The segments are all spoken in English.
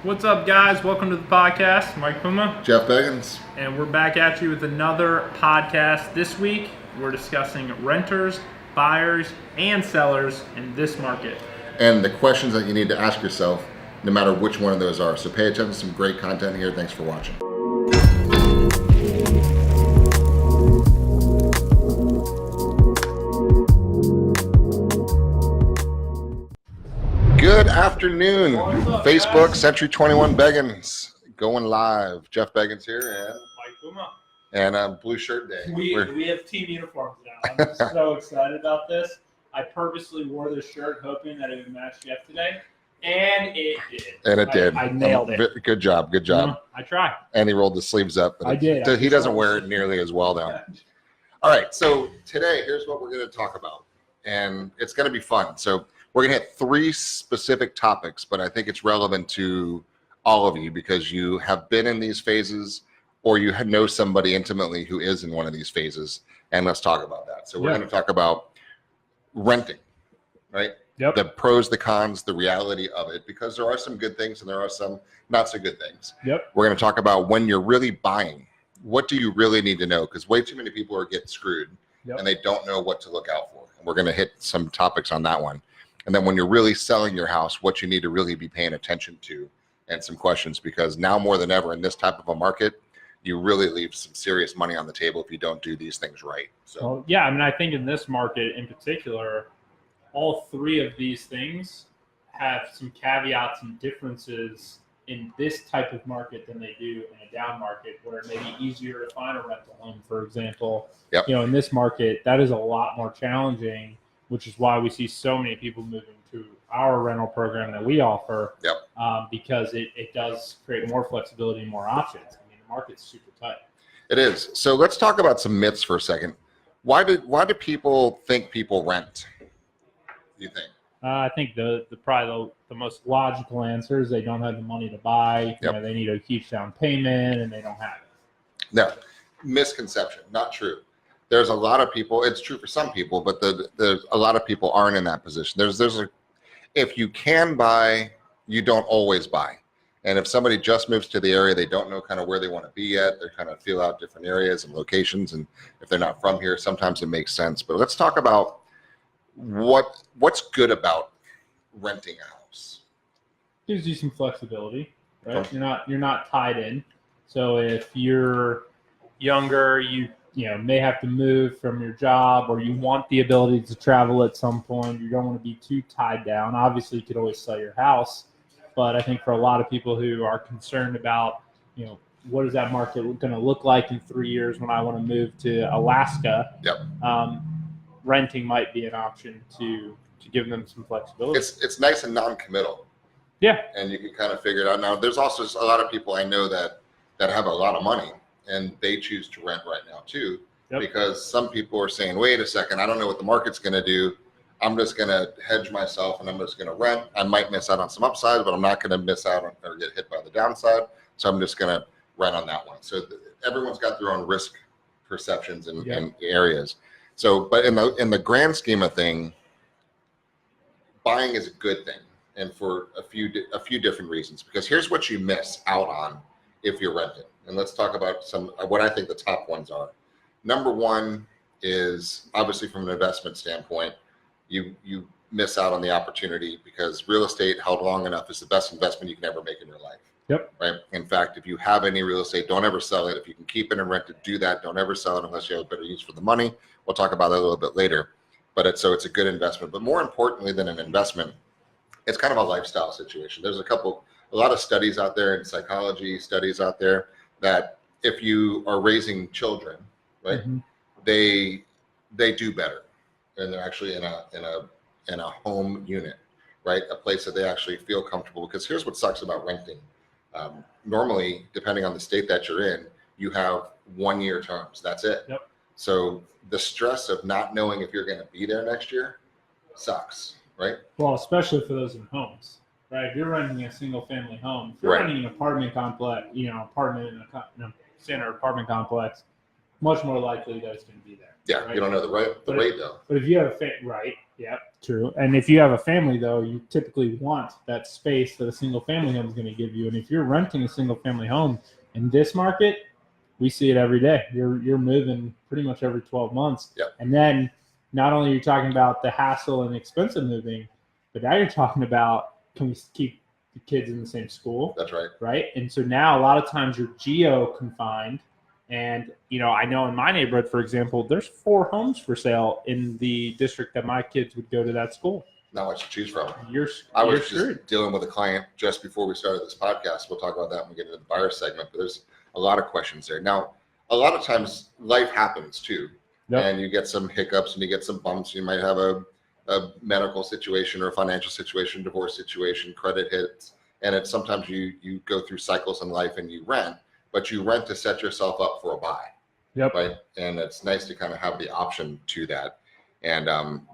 What's up, guys? Welcome to the podcast. Mike Puma. Jeff Beggins. And we're back at you with another podcast. This week, we're discussing renters, buyers, and sellers in this market. And the questions that you need to ask yourself, no matter which one of those are. So pay attention to some great content here. Thanks for watching. Good afternoon. Facebook, guys? Century 21 Beggins. Going live. Jeff Beggins here and Mike Puma. And Blue Shirt Day. We have team uniforms now. I'm so excited about this. I purposely wore this shirt hoping that it would match Jeff today, and it did. And it did. I nailed it. Good job. Good job. I tried. And he rolled the sleeves up. I did. He doesn't wear it nearly as well now. All right. So today, here's what we're going to talk about. And it's going to be fun. So we're going to hit three specific topics, but I think it's relevant to all of you because you have been in these phases or you know somebody intimately who is in one of these phases. And let's talk about that. So we're going to talk about renting, right? Yep. The pros, the cons, the reality of it, because there are some good things and there are some not so good things. Yep. We're going to talk about when you're really buying, what do you really need to know? Because way too many people are getting screwed and they don't know what to look out for. And we're going to hit some topics on that one. And then when you're really selling your house, what you need to really be paying attention to and some questions, because now more than ever in this type of a market, you really leave some serious money on the table if you don't do these things right. So, well, yeah, I mean, I think in this market in particular, all three of these things have some caveats and differences in this type of market than they do in a down market where it may be easier to find a rental home, for example. Yep. You know, in this market, that is a lot more challenging, which is why we see so many people moving to our rental program that we offer. Yep. Because it does create more flexibility and more options. I mean, the market's super tight. it is. So let's talk about some myths for a second. Why do people think people rent? Do you think? I think probably the most logical answer is they don't have the money to buy. You know, they need a huge down payment and they don't have it. No, misconception, not true. There's a lot of people. It's true for some people, but there's a lot of people aren't in that position. If you can buy, you don't always buy. And if somebody just moves to the area, they don't know kind of where they want to be yet. They're kind of feel out different areas and locations. And if they're not from here, sometimes it makes sense. But let's talk about what's good about renting a house. Gives you some flexibility, right? Okay. You're not tied in. So if you're younger, you may have to move from your job, or you want the ability to travel at some point. You don't want to be too tied down. Obviously, you could always sell your house, but I think for a lot of people who are concerned about, what is that market going to look like in 3 years when I want to move to Alaska? Yep. Renting might be an option to give them some flexibility. It's nice and non-committal. Yeah. And you can kind of figure it out. Now, there's also a lot of people I know that have a lot of money, and they choose to rent right now too, because some people are saying, wait a second, I don't know what the market's going to do. I'm just going to hedge myself and I'm just going to rent. I might miss out on some upside, but I'm not going to miss out on or get hit by the downside. So I'm just going to rent on that one. So everyone's got their own risk perceptions and areas. So, but in the grand scheme of thing, buying is a good thing. And for a few different reasons, because here's what you miss out on if you're renting. And let's talk about what I think the top ones are. Number one is obviously from an investment standpoint, you miss out on the opportunity because real estate held long enough is the best investment you can ever make in your life. Yep. Right. In fact, if you have any real estate, don't ever sell it. If you can keep it and rent it, do that. Don't ever sell it unless you have a better use for the money. We'll talk about that a little bit later. But it's a good investment. But more importantly than an investment, it's kind of a lifestyle situation. There's a lot of studies out there and psychology studies out there that if you are raising children, right, they do better, and they're actually in a home unit, right, a place that they actually feel comfortable. Because here's what sucks about renting. Normally, depending on the state that you're in, you have 1-year terms. That's it. Yep. So the stress of not knowing if you're going to be there next year sucks, right? Well, especially for those in homes, right? If you're renting a single family home, if you're renting an apartment complex, apartment in a standard apartment complex, much more likely that it's going to be there. Yeah, right? You don't know the rate though. But if you have Yeah, true. And if you have a family, though, you typically want that space that a single family home is going to give you. And if you're renting a single family home in this market, we see it every day. You're moving pretty much every 12 months. Yep. And then not only are you talking about the hassle and expense of moving, but now you're talking about, can we keep the kids in the same school? That's right. Right. And so now a lot of times you're geo confined. And, I know in my neighborhood, for example, there's 4 homes for sale in the district that my kids would go to that school. Not much to choose from. I was just dealing with a client just before we started this podcast. We'll talk about that when we get into the buyer segment, but there's a lot of questions there. Now, a lot of times life happens too. Yep. And you get some hiccups and you get some bumps. You might have a medical situation or a financial situation, divorce situation, credit hits. And it's sometimes you go through cycles in life and you rent, but you rent to set yourself up for a buy. Yep. Right. And it's nice to kind of have the option to that. And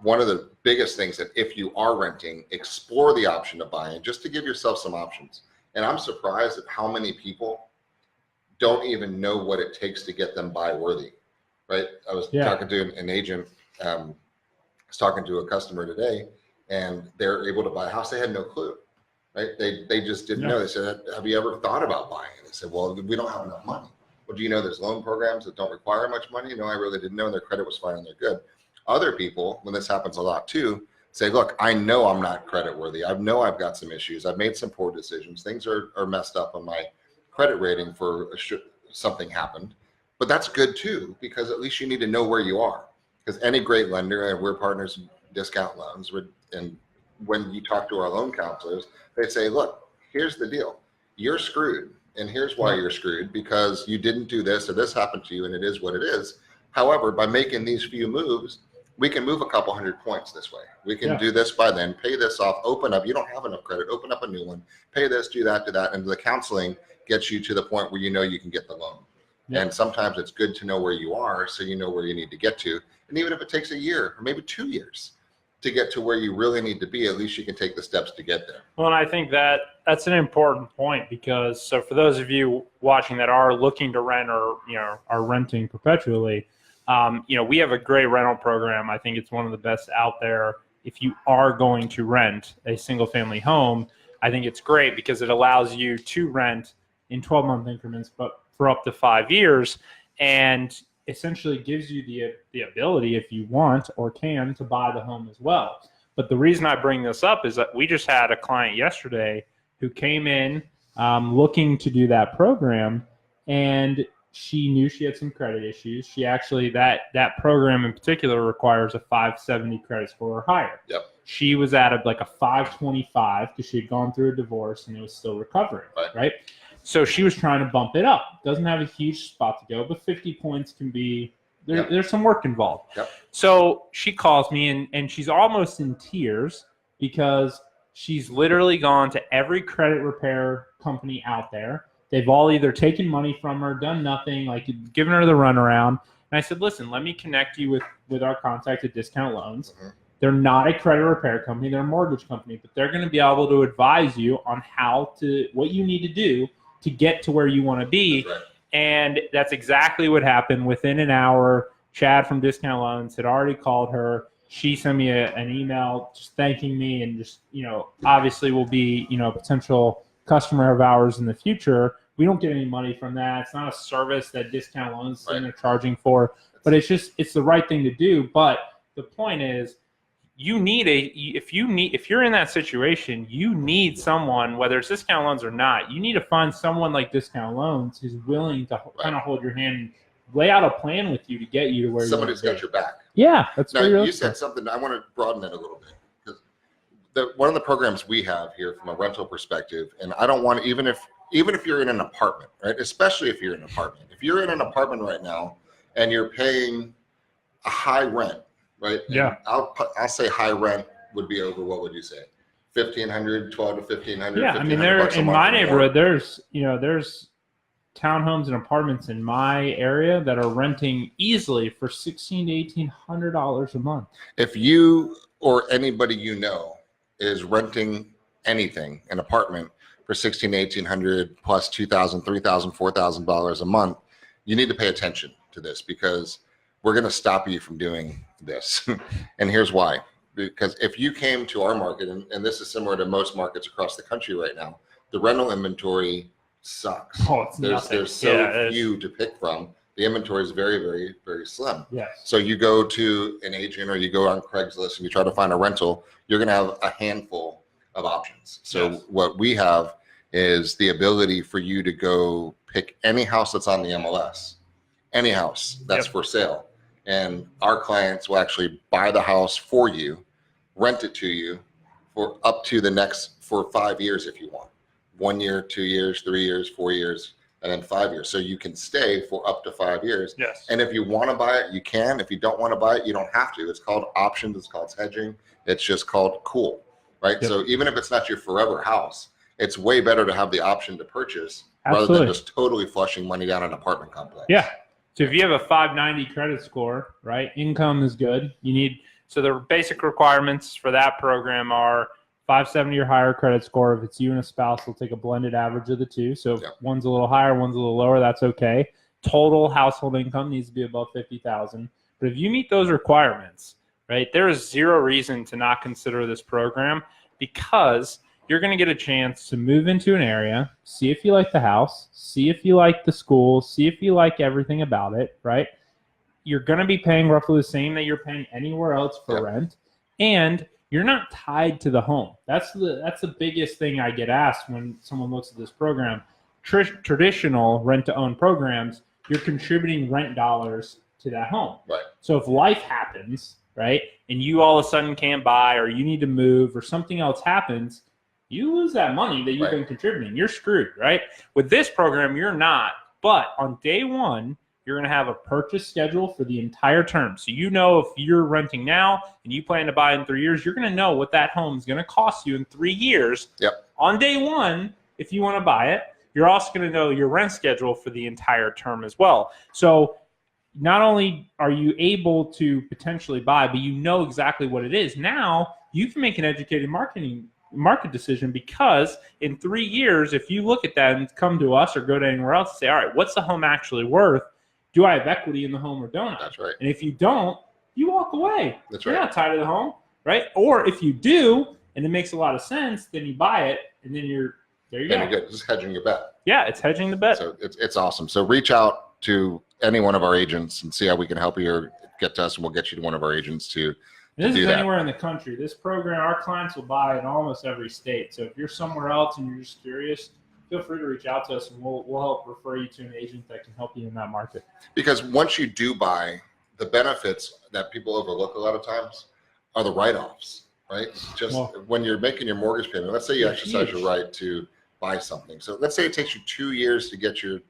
one of the biggest things that if you are renting, explore the option of buying just to give yourself some options. And I'm surprised at how many people don't even know what it takes to get them buy worthy. Right. I was talking to an agent. I was talking to a customer today and they're able to buy a house. They had no clue. Right. They just didn't know. They said, have you ever thought about buying? And they said, well, we don't have enough money. Well, do you know there's loan programs that don't require much money? No, I really didn't know. Their credit was fine and they're good. Other people, when this happens a lot too, say, look, I know I'm not credit worthy. I know I've got some issues. I've made some poor decisions. Things are messed up on my credit rating for something happened. But that's good too, because at least you need to know where you are. Because any great lender, and we're partners in discount loans, and when you talk to our loan counselors, they say, look, here's the deal. You're screwed. And here's why you're screwed, because you didn't do this or this happened to you and it is what it is. However, by making these few moves, we can move a couple 100 points this way. We can do this by then, pay this off, open up. You don't have enough credit, open up a new one, pay this, do that, do that. And the counseling gets you to the point where you know you can get the loan. Yeah. And sometimes it's good to know where you are so you know where you need to get to. And even if it takes a year or maybe 2 years to get to where you really need to be, at least you can take the steps to get there. Well, and I think that's an important point, because so for those of you watching that are looking to rent or are renting perpetually, we have a great rental program. I think it's one of the best out there. If you are going to rent a single family home, I think it's great because it allows you to rent in 12-month increments, but for up to 5 years, and essentially gives you the ability, if you want or can, to buy the home as well. But the reason I bring this up is that we just had a client yesterday who came in looking to do that program, and she knew she had some credit issues. She actually, that program in particular requires a 570 credit score or higher. Yep. She was at a 525 because she had gone through a divorce and it was still recovering, right? So she was trying to bump it up. Doesn't have a huge spot to go, but 50 points can be, there's some work involved. Yep. So she calls me and she's almost in tears because she's literally gone to every credit repair company out there. They've all either taken money from her, done nothing, like given her the runaround. And I said, listen, let me connect you with our contact at Discount Loans. Mm-hmm. They're not a credit repair company. They're a mortgage company, but they're going to be able to advise you on what you need to do to get to where you want to be. That's right. And that's exactly what happened. Within an hour, Chad from Discount Loans had already called her. She sent me an email just thanking me and just, obviously will be, a potential customer of ours in the future. We don't get any money from that. It's not a service that Discount Loans are charging for, but it's the right thing to do. But the point is, if you're in that situation, you need someone, whether it's Discount Loans or not, you need to find someone like Discount Loans who's willing to kind of hold your hand and lay out a plan with you to get you to where somebody's got your back. Yeah, that's now you said something. I want to broaden it a little bit, because one of the programs we have here from a rental perspective, and I don't want to, even if you're in an apartment, right? Especially if you're in an apartment. If you're in an apartment right now and you're paying a high rent, right? Yeah. And I'll say high rent would be over, what would you say? $1,500, $1,200 to $1,500. Yeah, I mean, there in my neighborhood, there's townhomes and apartments in my area that are renting easily for $1,600 to $1,800 a month. If you or anybody is renting anything, an apartment for $1,600 to $1,800 plus $2,000, $3,000, $4,000 a month, you need to pay attention to this, because we're going to stop you from doing this. And here's why. because if you came to our market, and this is similar to most markets across the country right now, the rental inventory sucks. Oh, it's nothing. There's so few to pick from. The inventory is very, very, very slim. Yes. So you go to an agent or you go on Craigslist and you try to find a rental, you're going to have a handful of options. So what we have is the ability for you to go pick any house that's on the MLS, any house that's for sale. And our clients will actually buy the house for you, rent it to you for up to for 5 years if you want. 1 year, 2 years, 3 years, 4 years, and then 5 years. So you can stay for up to 5 years. Yes. And if you want to buy it, you can. If you don't want to buy it, you don't have to. It's called options. It's called hedging. It's just called cool, right? So even if it's not your forever house, it's way better to have the option to purchase rather than just totally flushing money down an apartment complex. Yeah. So if you have a 590 credit score, right, income is good. So the basic requirements for that program are 570 or higher credit score. If it's you and a spouse, we'll take a blended average of the two. So if one's a little higher, one's a little lower, that's okay. Total household income needs to be above $50,000. But if you meet those requirements, right, there is zero reason to not consider this program, because you're going to get a chance to move into an area, see if you like the house, see if you like the school, see if you like everything about it, right? You're going to be paying roughly the same that you're paying anywhere else for rent, and you're not tied to the home. That's the biggest thing I get asked when someone looks at this program. Traditional rent-to-own programs, you're contributing rent dollars to that home. Right. So if life happens, right, and you all of a sudden can't buy, or you need to move, or something else happens, you lose that money that you've been contributing. You're screwed, right? With this program, you're not. But on day one, you're going to have a purchase schedule for the entire term. So you know if you're renting now and you plan to buy in 3 years, you're going to know what that home is going to cost you in 3 years. On day one, if you want to buy it, you're also going to know your rent schedule for the entire term as well. So not only are you able to potentially buy, but you know exactly what it is. Now you can make an educated market decision, because in 3 years, if you look at that and come to us or go to anywhere else and say, all right, what's the home actually worth? Do I have equity in the home or don't I? That's right. And if you don't, you walk away. That's You're right. not tied to the home, right? Or if you do, and it makes a lot of sense, then you buy it, and then there you go. You're good. Just hedging your bet. Yeah, it's hedging the bet. So it's awesome. So reach out to any one of our agents and see how we can help you, or get to us, and we'll get you to one of our agents to this do is that. Anywhere in the country. This program, our clients will buy in almost every state. So if you're somewhere else and you're just curious, feel free to reach out to us, and we'll help refer you to an agent that can help you in that market. Because once you do buy, the benefits that people overlook a lot of times are the write-offs, right? When you're making your mortgage payment, let's say you exercise your right to buy something. So let's say it takes you 2 years to get your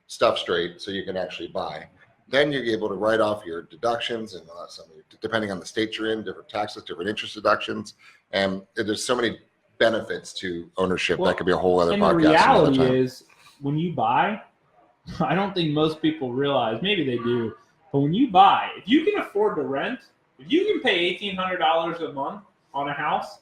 stuff straight so you can actually buy. Then you're able to write off your deductions and depending on the state you're in, different taxes, different interest deductions. And there's so many benefits to ownership. That could be a whole other podcast. The reality is, when you buy, I don't think most people realize, maybe they do, but when you buy, if you can afford to rent, if you can pay $1,800 a month on a house,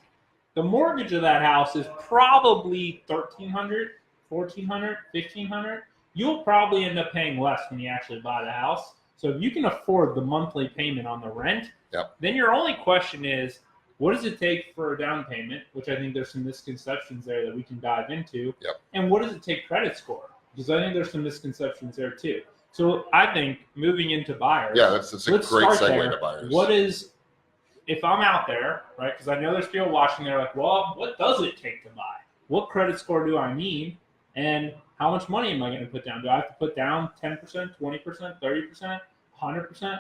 the mortgage of that house is probably $1,300, $1,400, $1,500. You'll probably end up paying less when you actually buy the house. So if you can afford the monthly payment on the rent, then your only question is, what does it take for a down payment, which I think there's some misconceptions there that we can dive into, and what does it take credit score? Because I think there's some misconceptions there too. So I think moving into buyers. Yeah, that's a great segue to buyers. What is, if I'm out there, right, because I know there's people watching, they're like, well, what does it take to buy? What credit score do I need? And how much money am I going to put down? Do I have to put down 10%, 20%, 30%, 100%?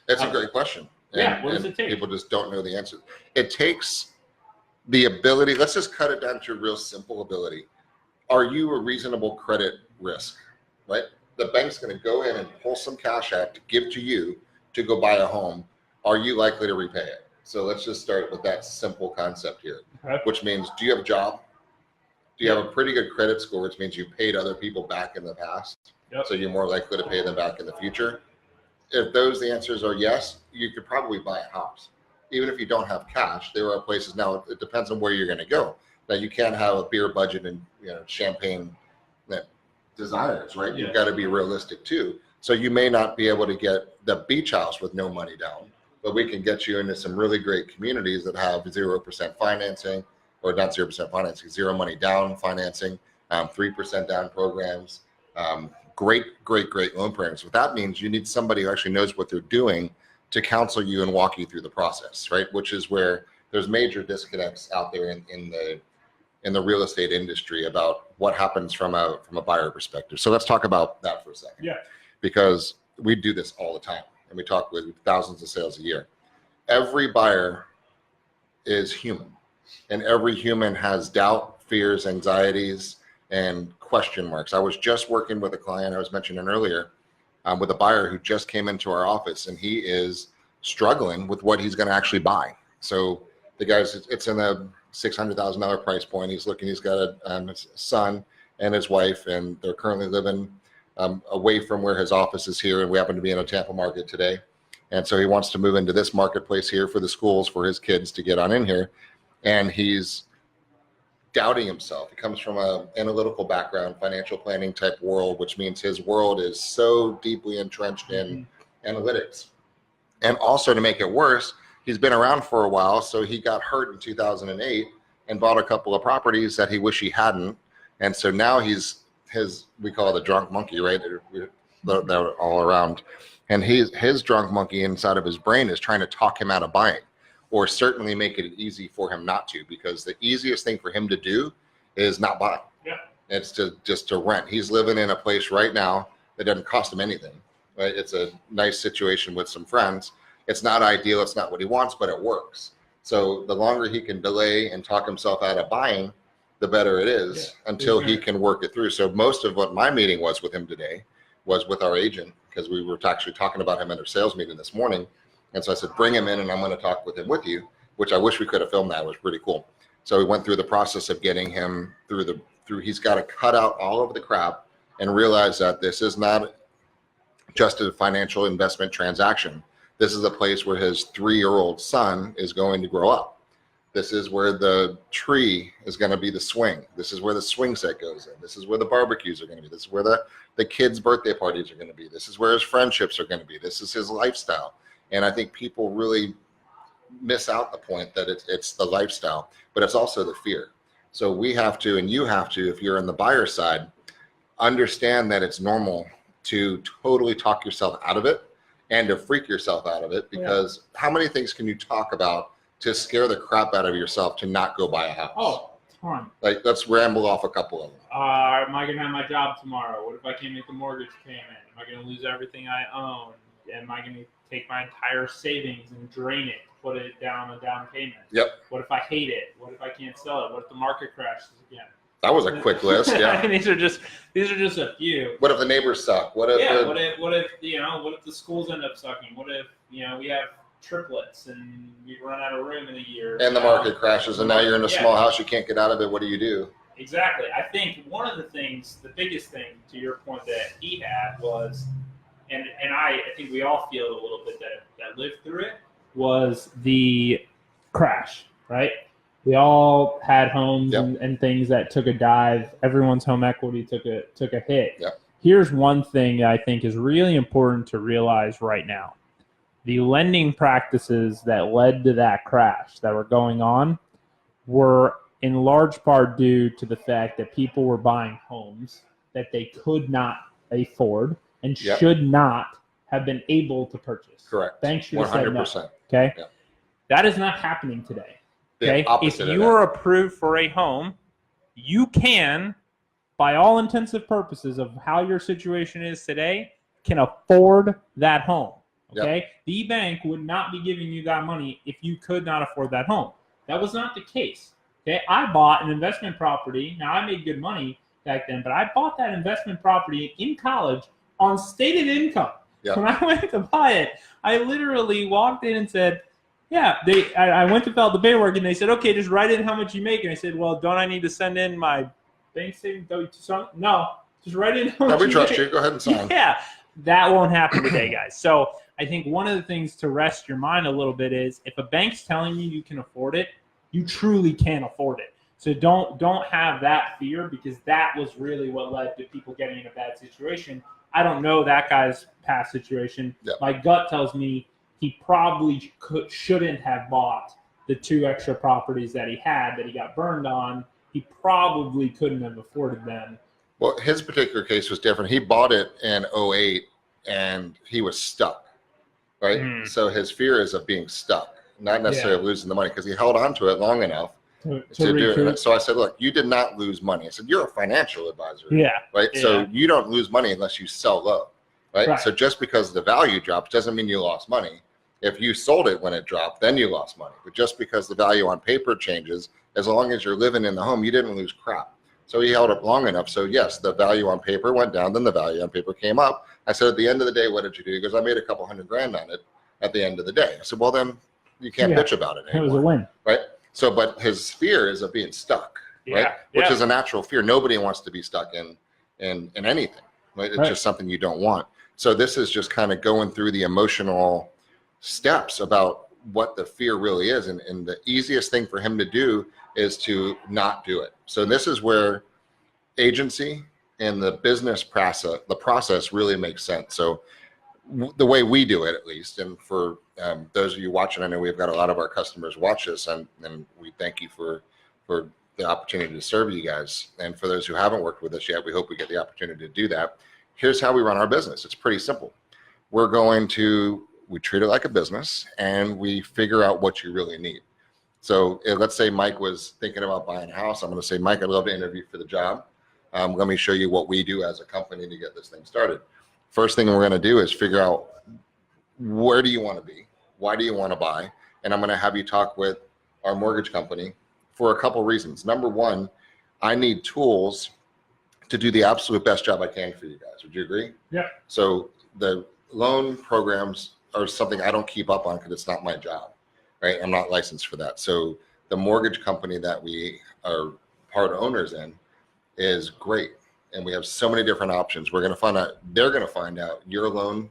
That's a great question. What does it take? People just don't know the answer. It takes the ability. Let's just cut it down to a real simple ability. Are you a reasonable credit risk, right? The bank's going to go in and pull some cash out to give to you to go buy a home. Are you likely to repay it? So let's just start with that simple concept here, which means, do you have a job? Do you have a pretty good credit score, which means you paid other people back in the past, so you're more likely to pay them back in the future? If the answers are yes, you could probably buy a house. Even if you don't have cash, there are places now, it depends on where you're going to go. Now, you can't have a beer budget and champagne desires, right? You've got to be realistic too. So you may not be able to get the beach house with no money down, but we can get you into some really great communities that have 0% financing, or not 0% financing, zero money down financing, 3% down programs, great loan programs. What that means, you need somebody who actually knows what they're doing to counsel you and walk you through the process, right? Which is where there's major disconnects out there in the real estate industry about what happens from a buyer perspective. So let's talk about that for a second. Yeah. Because we do this all the time, and we talk with thousands of sales a year. Every buyer is human, and every human has doubt, fears, anxieties, and question marks. I was just working with a client I was mentioning earlier, with a buyer who just came into our office, and he is struggling with what he's going to actually buy. So the guy's, it's in a $600,000 price point. He's got a son and his wife, and they're currently living away from where his office is here. And we happen to be in a Tampa market today. And so he wants to move into this marketplace here for the schools for his kids to get on in here. And he's doubting himself. He comes from an analytical background, financial planning type world, which means his world is so deeply entrenched in analytics. And also, to make it worse, he's been around for a while. So he got hurt in 2008 and bought a couple of properties that he wish he hadn't. And so now we call it a drunk monkey, right? They're all around. And his drunk monkey inside of his brain is trying to talk him out of buying, or certainly make it easy for him not to, because the easiest thing for him to do is not buy. Yeah. It's just to rent. He's living in a place right now that doesn't cost him anything, right? It's a nice situation with some friends. It's not ideal. It's not what he wants, but it works. So the longer he can delay and talk himself out of buying, the better it is, until he can work it through. So most of what my meeting was with him today was with our agent, because we were actually talking about him at our sales meeting this morning. And so I said, bring him in and I'm going to talk with him with you, which I wish we could have filmed. That. It was pretty cool. So we went through the process of getting him through he's got to cut out all of the crap and realize that this is not just a financial investment transaction. This is a place where his 3-year-old son is going to grow up. This is where the tree is going to be the swing. This is where the swing set goes in. This is where the barbecues are going to be. This is where the kids' birthday parties are going to be. This is where his friendships are going to be. This is his lifestyle. And I think people really miss out the point that it's the lifestyle, but it's also the fear. So we have to, and you have to, if you're on the buyer side, understand that it's normal to totally talk yourself out of it and to freak yourself out of it, because how many things can you talk about to scare the crap out of yourself to not go buy a house? Oh, ton. Like, let's ramble off a couple of them. Am I going to have my job tomorrow? What if I can't make the mortgage payment? Am I going to lose everything I own? Am I going to take my entire savings and drain it, put it down a down payment? Yep. What if I hate it? What if I can't sell it? What if the market crashes again? That was a quick list. Yeah. And these are just a few. What if the neighbors suck? What if what if the schools end up sucking? What if we have triplets and we run out of room in a year and the market crashes and now you're in a small house, you can't get out of it? What do you do? Exactly. I think one of the things, the biggest thing to your point that he had was, and I think we all feel it a little bit that lived through it, was the crash, right? We all had homes and things that took a dive. Everyone's home equity took a hit. Yep. Here's one thing that I think is really important to realize right now. The lending practices that led to that crash that were going on were in large part due to the fact that people were buying homes that they could not afford and should not have been able to purchase. Correct. Banks should have said no. 100%. Okay? Yep. That is not happening today. Okay? If If you are approved for a home, you can, by all intents and purposes of how your situation is today, can afford that home. Okay? Yep. The bank would not be giving you that money if you could not afford that home. That was not the case. Okay? I bought an investment property. Now, I made good money back then, but I bought that investment property in college on stated income. Yep. When I went to buy it, I literally walked in and said, I went to fill out the paperwork, and they said, okay, just write in how much you make. And I said, well, don't I need to send in my bank statement? No, just write in how much you make. We trust you. Go ahead and sign. Yeah, that won't happen today, guys. So I think one of the things to rest your mind a little bit is if a bank's telling you can afford it, you truly can afford it. So don't have that fear, because that was really what led to people getting in a bad situation. I don't know that guy's past situation. Yep. My gut tells me he probably shouldn't have bought the 2 extra properties that he had that he got burned on. He probably couldn't have afforded them. Well, his particular case was different. He bought it in 08 and he was stuck, right? So his fear is of being stuck, not necessarily of losing the money, because he held on to it long enough to do it. So I said, look, you did not lose money. I said, you're a financial advisor, right? Yeah. So you don't lose money unless you sell low, right? So just because the value drops doesn't mean you lost money. If you sold it when it dropped, then you lost money. But just because the value on paper changes, as long as you're living in the home, you didn't lose crap. So he held it long enough. So yes, the value on paper went down, then the value on paper came up. I said, at the end of the day, what did you do? He goes, I made a couple $100,000 on it at the end of the day. I said, well, then you can't bitch about it anymore. It was a win. Right? So, but his fear is of being stuck, right? Which is a natural fear. Nobody wants to be stuck in anything, right? It's just something you don't want. So this is just kind of going through the emotional steps about what the fear really is. And the easiest thing for him to do is to not do it. So this is where agency and the business process really makes sense. So the way we do it, at least, and for those of you watching, I know we've got a lot of our customers watch this, and we thank you for the opportunity to serve you guys. And for those who haven't worked with us yet, we hope we get the opportunity to do that. Here's how we run our business. It's pretty simple. We treat it like a business, and we figure out what you really need. So let's say Mike was thinking about buying a house. I'm going to say, Mike, I'd love to interview for the job. Let me show you what we do as a company to get this thing started. First thing we're going to do is figure out, where do you want to be? Why do you want to buy? And I'm going to have you talk with our mortgage company for a couple reasons. Number one, I need tools to do the absolute best job I can for you guys. Would you agree? Yeah. So the loan programs are something I don't keep up on because it's not my job, right? I'm not licensed for that. So the mortgage company that we are part owners in is great. And we have so many different options. They're going to find out your loan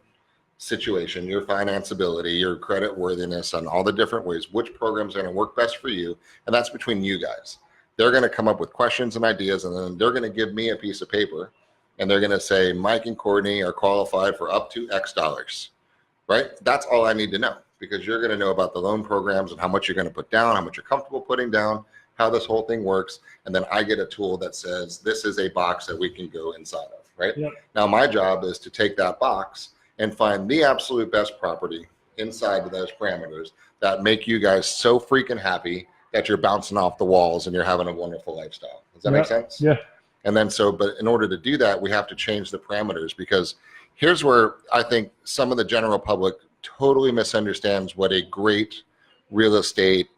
situation, your financeability, your credit worthiness, on all the different ways, which programs are going to work best for you. And that's between you guys. They're going to come up with questions and ideas, and then they're going to give me a piece of paper, and they're going to say, Mike and Courtney are qualified for up to X dollars, right? That's all I need to know, because you're going to know about the loan programs and how much you're going to put down, how much you're comfortable putting down, how this whole thing works. And then I get a tool that says, this is a box that we can go inside of, right? Yep. Now my job is to take that box and find the absolute best property inside of those parameters that make you guys so freaking happy that you're bouncing off the walls and you're having a wonderful lifestyle. Does that make sense? Yeah. And then but in order to do that, we have to change the parameters, because here's where I think some of the general public totally misunderstands what a great real estate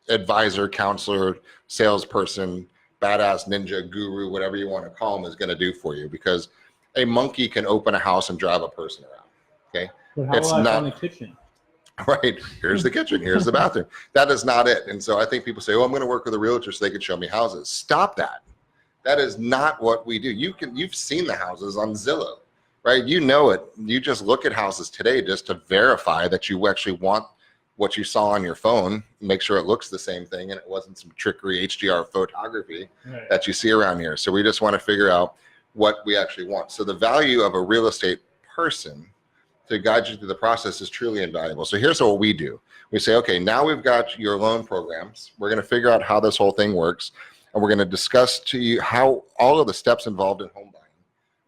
advisor, counselor, salesperson, badass ninja, guru, whatever you want to call them, is going to do for you. Because a monkey can open a house and drive a person around. Okay. But how about the kitchen? Right. Here's the kitchen. Here's the bathroom. That is not it. And so I think people say, oh, I'm going to work with a realtor so they can show me houses. Stop that. That is not what we do. You've seen the houses on Zillow, right? You know it. You just look at houses today just to verify that you actually want what you saw on your phone, make sure it looks the same thing and it wasn't some trickery HDR photography that you see around here. So we just want to figure out what we actually want. So the value of a real estate person to guide you through the process is truly invaluable. So here's what we do. We say, okay, now we've got your loan programs. We're going to figure out how this whole thing works. And we're going to discuss to you how all of the steps involved in home buying.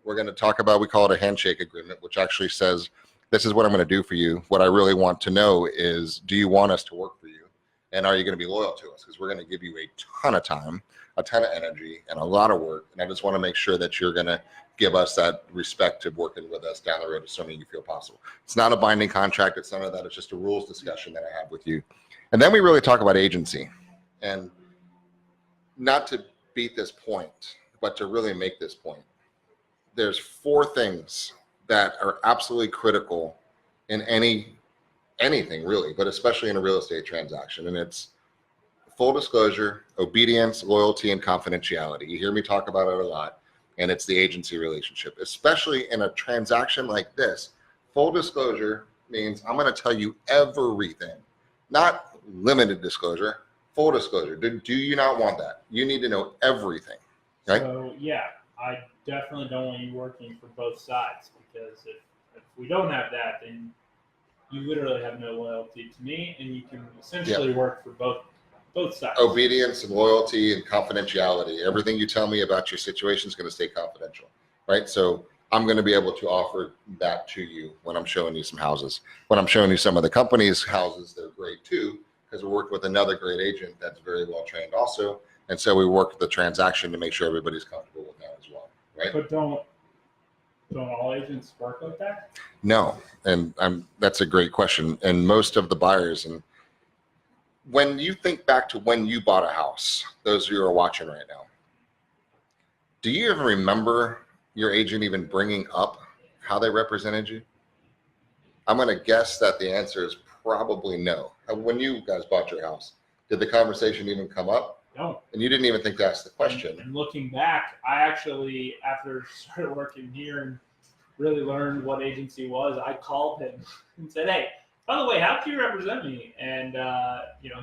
We're going to talk about, we call it a handshake agreement, which actually says, this is what I'm going to do for you. What I really want to know is, do you want us to work for you? And are you going to be loyal to us? Because we're going to give you a ton of time, a ton of energy, and a lot of work. And I just want to make sure that you're going to give us that respect to working with us down the road, assuming you feel possible. It's not a binding contract. It's none of that. It's just a rules discussion that I have with you. And then we really talk about agency. And not to beat this point, but to really make this point. There's 4 things that are absolutely critical in anything really, but especially in a real estate transaction. And it's full disclosure, obedience, loyalty, and confidentiality. You hear me talk about it a lot. And it's the agency relationship, especially in a transaction like this. Full disclosure means I'm going to tell you everything, not limited disclosure, full disclosure. Do you not want that? You need to know everything, right? So yeah, I definitely don't want you working for both sides, because if we don't have that, then you literally have no loyalty to me, and you can essentially work for both sides. Obedience and loyalty and confidentiality. Everything you tell me about your situation is going to stay confidential, right? So I'm going to be able to offer that to you when I'm showing you some houses. When I'm showing you some of the company's houses, they're great too, because we work with another great agent that's very well trained also. And so we work the transaction to make sure everybody's comfortable with that as well, right? But don't all agents work like that? No, and that's a great question. And most of the buyers, and when you think back to when you bought a house, those of you who are watching right now, do you even remember your agent even bringing up how they represented you? I'm going to guess that the answer is probably no. When you guys bought your house, did the conversation even come up? No. And you didn't even think to ask the question. And looking back, I actually, after started working here and really learned what agency was, I called him and said, hey, by the way, how do you represent me? And,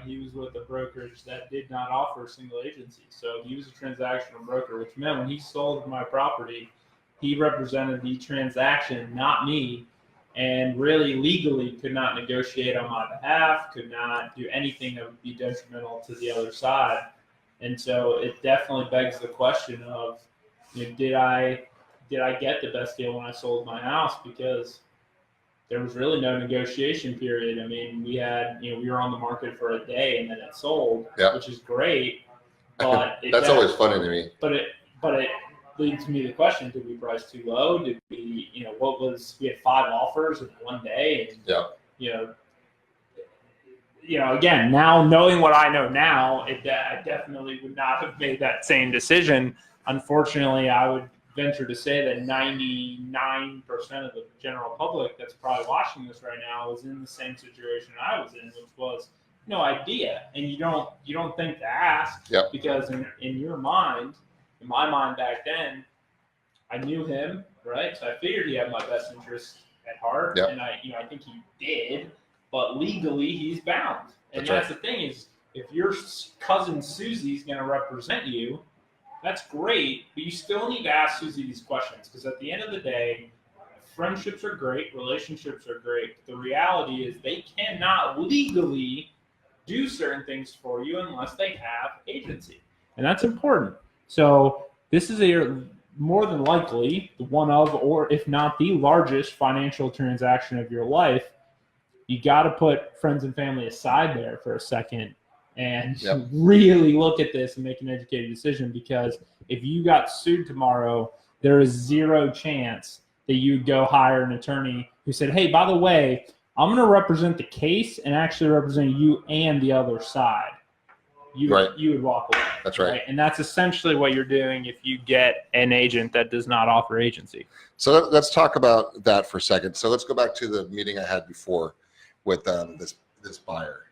he was with a brokerage that did not offer single agency. So he was a transactional broker, which meant when he sold my property, he represented the transaction, not me, and really legally could not negotiate on my behalf, could not do anything that would be detrimental to the other side. And so it definitely begs the question of, did I get the best deal when I sold my house? Because there was really no negotiation period. I mean, we were on the market for a day and then it sold, which is great. But that's always funny to me. But it leads me to the question: did we price too low? Did we, we had 5 offers in one day, and again, now knowing what I know now, I definitely would not have made that same decision. Unfortunately, I would venture to say that 99% of the general public that's probably watching this right now was in the same situation I was in, which was no idea. And you don't think to ask, because in your mind, in my mind back then, I knew him, right? So I figured he had my best interest at heart, and I think he did. But legally, he's bound. And that's the thing is, if your cousin Susie's going to represent you, that's great, but you still need to ask Susie these questions, because at the end of the day, friendships are great, relationships are great. The reality is they cannot legally do certain things for you unless they have agency. And that's important. So this is more than likely one of, or if not the largest financial transaction of your life. You got to put friends and family aside there for a second and really look at this and make an educated decision, because if you got sued tomorrow, there is zero chance that you'd go hire an attorney who said, hey, by the way, I'm going to represent the case and actually represent you and the other side. You would walk away. That's right. And that's essentially what you're doing if you get an agent that does not offer agency. So let's talk about that for a second. So let's go back to the meeting I had before with this buyer,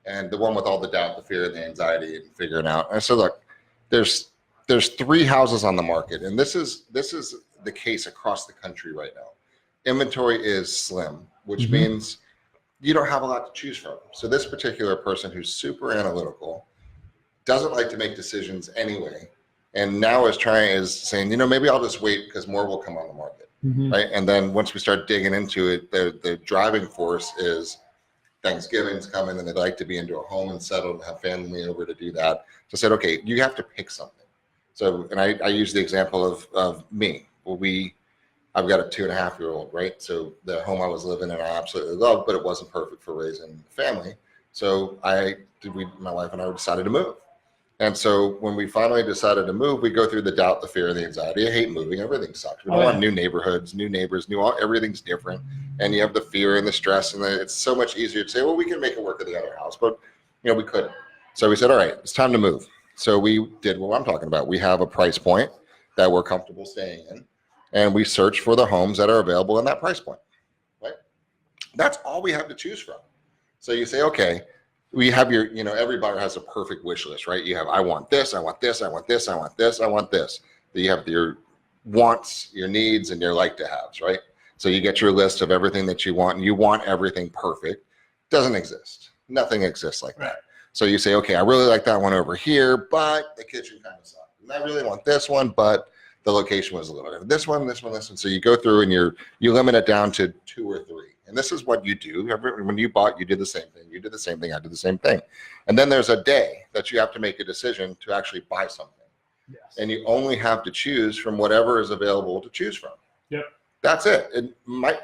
and the one with all the doubt, the fear, and the anxiety, and figuring out. And I said, look, there's 3 houses on the market, and this is the case across the country right now. Inventory is slim, which means you don't have a lot to choose from. So this particular person who's super analytical doesn't like to make decisions anyway, and now is saying, maybe I'll just wait because more will come on the market, right? And then once we start digging into it, the driving force is Thanksgiving's coming and they'd like to be into a home and settle and have family over to do that. So I said, okay, you have to pick something. So, and I use the example of me. Well, I've got a 2.5-year-old, right? So the home I was living in, I absolutely loved, but it wasn't perfect for raising a family. So my wife and I decided to move. And so when we finally decided to move, we go through the doubt, the fear, the anxiety. I hate moving. Everything sucks. We don't want new neighborhoods, new neighbors, everything's different. And you have the fear and the stress, and it's so much easier to say, well, we can make it work at the other house, but we couldn't. So we said, all right, it's time to move. So we did what I'm talking about. We have a price point that we're comfortable staying in, and we search for the homes that are available in that price point, right? That's all we have to choose from. So you say, okay, we have your, every buyer has a perfect wish list, right? You have, I want this, I want this, I want this, I want this, I want this. You have your wants, your needs, and your like to haves, right? So you get your list of everything that you want, and you want everything perfect. Doesn't exist. Nothing exists like that. So you say, okay, I really like that one over here, but the kitchen kind of sucked. And I really want this one, but the location was a little different. This one. So you go through and you limit it down to 2 or 3. And this is what you do. When you bought, you did the same thing. You did the same thing. I did the same thing. And then there's a day that you have to make a decision to actually buy something. Yes. And you only have to choose from whatever is available to choose from. Yep. That's it.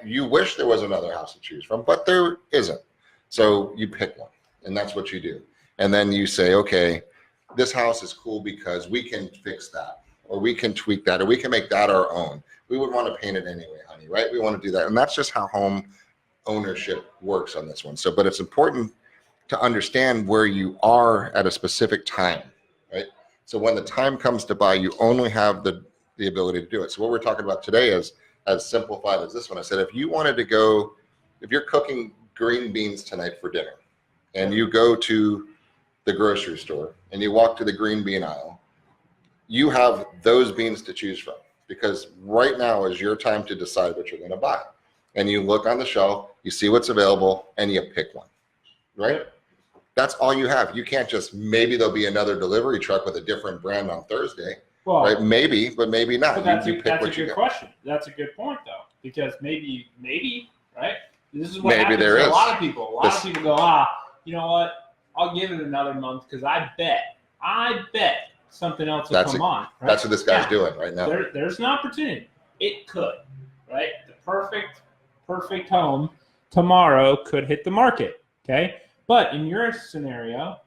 You wish there was another house to choose from, but there isn't. So you pick one, and that's what you do. And then you say, okay, this house is cool because we can fix that, or we can tweak that, or we can make that our own. We would want to paint it anyway, honey, right? We want to do that. And that's just how home ownership works on this one. So, but it's important to understand where you are at a specific time, right? So when the time comes to buy, you only have the ability to do it. So what we're talking about today is as simplified as this one. I said, if you wanted to go, if you're cooking green beans tonight for dinner and you go to the grocery store and you walk to the green bean aisle, you have those beans to choose from, because right now is your time to decide what you're going to buy. And you look on the shelf, you see what's available, and you pick one, right? That's all you have. You can't just, maybe there'll be another delivery truck with a different brand on Thursday, right? Maybe, but maybe not. That's a good question. That's a good point, though, because maybe, right? This is what happens to a lot of people. A lot of people go, you know what? I'll give it another month because I bet something else will come on. Right? That's what this guy's doing right now. There's an opportunity. It could, right? The perfect home tomorrow could hit the market, okay? But in your scenario,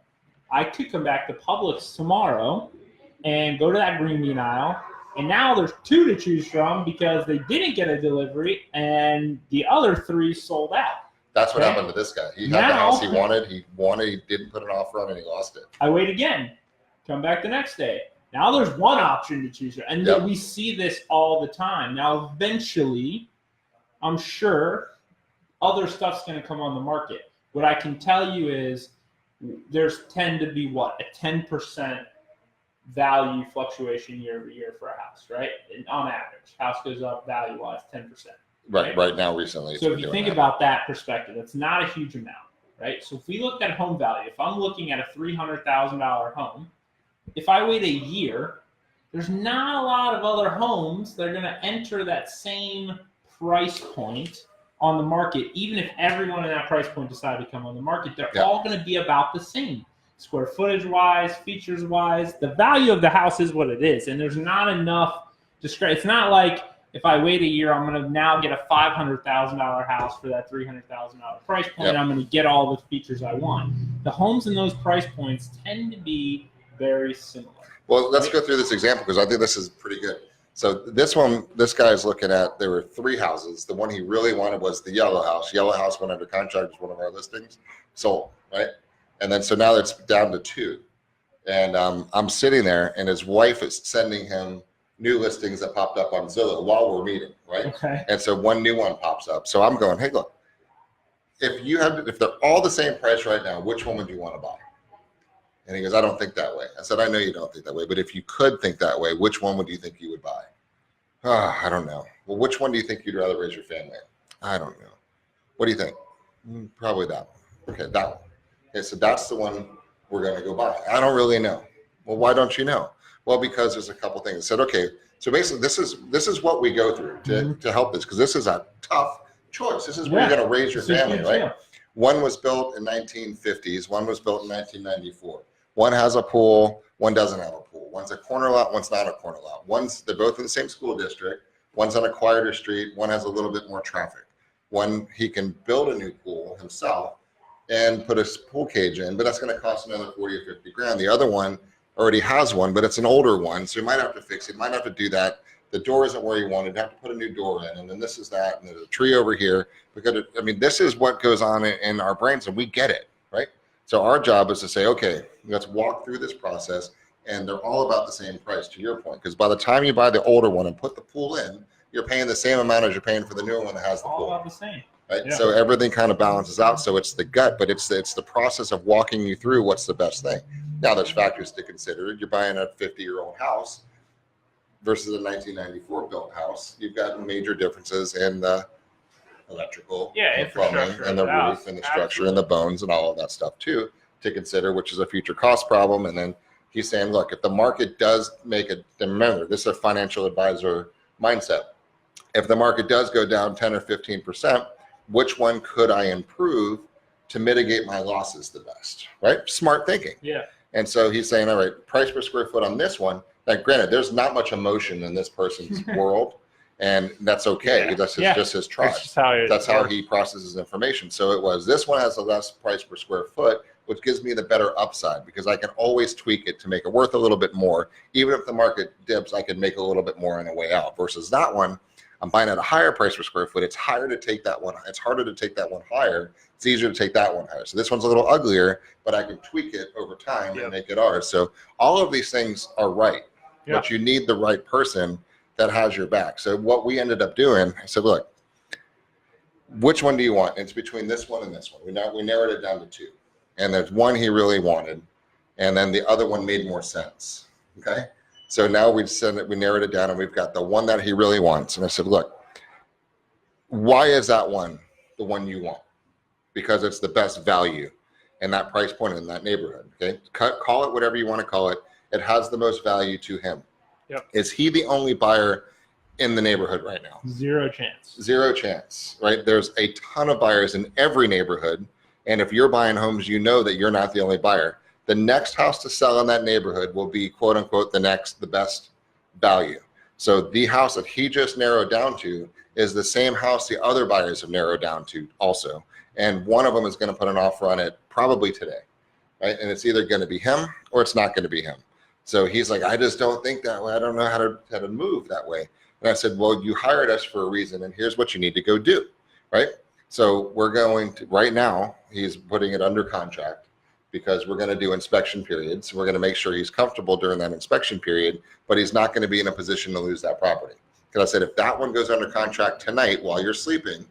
I could come back to Publix tomorrow and go to that green bean aisle, and now there's 2 to choose from because they didn't get a delivery and the other 3 sold out. That's what happened to this guy. He had the house he wanted. He didn't put an offer on, and he lost it. I wait again. Come back the next day. Now there's one option to choose from. And we see this all the time. Now, eventually, I'm sure other stuff's going to come on the market. What I can tell you is there's tend to be a 10% value fluctuation year over year for a house, right? And on average, house goes up value-wise 10%. Right now, recently. So if you think about that perspective, that's not a huge amount, right? So if we looked at home value, if I'm looking at a $300,000 home, if I wait a year, there's not a lot of other homes that are going to enter that same price point on the market. Even if everyone in that price point decided to come on the market, they're all going to be about the same. Square footage wise, features wise, the value of the house is what it is. And there's not enough discretion. It's not like if I wait a year, I'm going to now get a $500,000 house for that $300,000 price point. I'm going to get all the features I want. The homes in those price points tend to be very similar. Well, let's go through this example because I think this is pretty good. So this guy is looking at, there were 3 houses. The one he really wanted was the yellow house. Yellow house went under contract, was one of our listings, sold, right? And then so now it's down to 2. And I'm sitting there, and his wife is sending him new listings that popped up on Zillow while we're meeting, right? Okay. And so one new one pops up. So I'm going, hey, look, if they're all the same price right now, which one would you want to buy? And he goes, I don't think that way. I said, I know you don't think that way, but if you could think that way, which one would you think you would buy? I don't know. Well, which one do you think you'd rather raise your family in? I don't know. What do you think? Probably that one. Okay, that one. Okay, so that's the one we're going to go buy. I don't really know. Well, why don't you know? Well, because there's a couple things. I said, okay, so basically this is what we go through to help this, because this is a tough choice. This is where you're going to raise your family, right? Yeah. One was built in 1950s. One was built in 1994. One has a pool. One doesn't have a pool. One's a corner lot. One's not a corner lot. They're both in the same school district. One's on a quieter street. One has a little bit more traffic. One, he can build a new pool himself and put a pool cage in, but that's going to cost another 40 or 50 grand. The other one already has one, but it's an older one, so you might have to fix it. You might have to do that. The door isn't where you wanted. You have to put a new door in, and then this is that, and there's a tree over here. Because this is what goes on in our brains, and we get it, right? So our job is to say, okay, let's walk through this process, and they're all about the same price, to your point. Because by the time you buy the older one and put the pool in, you're paying the same amount as you're paying for the newer one that has the pool. All about the same. Right? Yeah. So everything kind of balances out. So it's the gut, but it's the process of walking you through what's the best thing. Now there's factors to consider. You're buying a 50-year-old house versus a 1994 built house. You've got major differences in the electrical, the plumbing, and the roof, and the structure, and the bones, and all of that stuff too to consider, which is a future cost problem. And then he's saying, look, if the market does remember, this is a financial advisor mindset. If the market does go down 10 or 15%, which one could I improve to mitigate my losses the best, right? Smart thinking. Yeah. And so he's saying, all right, price per square foot on this one. Now, granted, there's not much emotion in this person's world, and that's okay. Yeah. That's just his tribe. That's how he processes information. So it was, this one has the less price per square foot, which gives me the better upside because I can always tweak it to make it worth a little bit more. Even if the market dips, I can make a little bit more on the way out. Versus that one, I'm buying at a higher price per square foot. It's harder to take that one. It's harder to take that one higher. It's easier to take that one higher. So this one's a little uglier, but I can tweak it over time and make it ours. So all of these things are right, but you need the right person that has your back. So what we ended up doing, I said, look, which one do you want? It's between this one and this one. We narrowed it down to two. And there's one he really wanted, and then the other one made more sense. Okay. So now we narrowed it down and we've got the one that he really wants. And I said, look, why is that one the one you want? Because it's the best value in that price point in that neighborhood. Okay. Call it whatever you want to call it. It has the most value to him. Yep. Is he the only buyer in the neighborhood right now? Zero chance. Zero chance, right? There's a ton of buyers in every neighborhood. And if you're buying homes, you know that you're not the only buyer. The next house to sell in that neighborhood will be, quote unquote, the best value. So the house that he just narrowed down to is the same house the other buyers have narrowed down to also. And one of them is going to put an offer on it probably today, right? And it's either going to be him or it's not going to be him. So he's like, I just don't think that way. I don't know how to move that way. And I said, well, you hired us for a reason, and here's what you need to go do, right? So we're going to, right now, he's putting it under contract because we're going to do inspection periods. We're going to make sure he's comfortable during that inspection period, but he's not going to be in a position to lose that property. Because I said, if that one goes under contract tonight while you're sleeping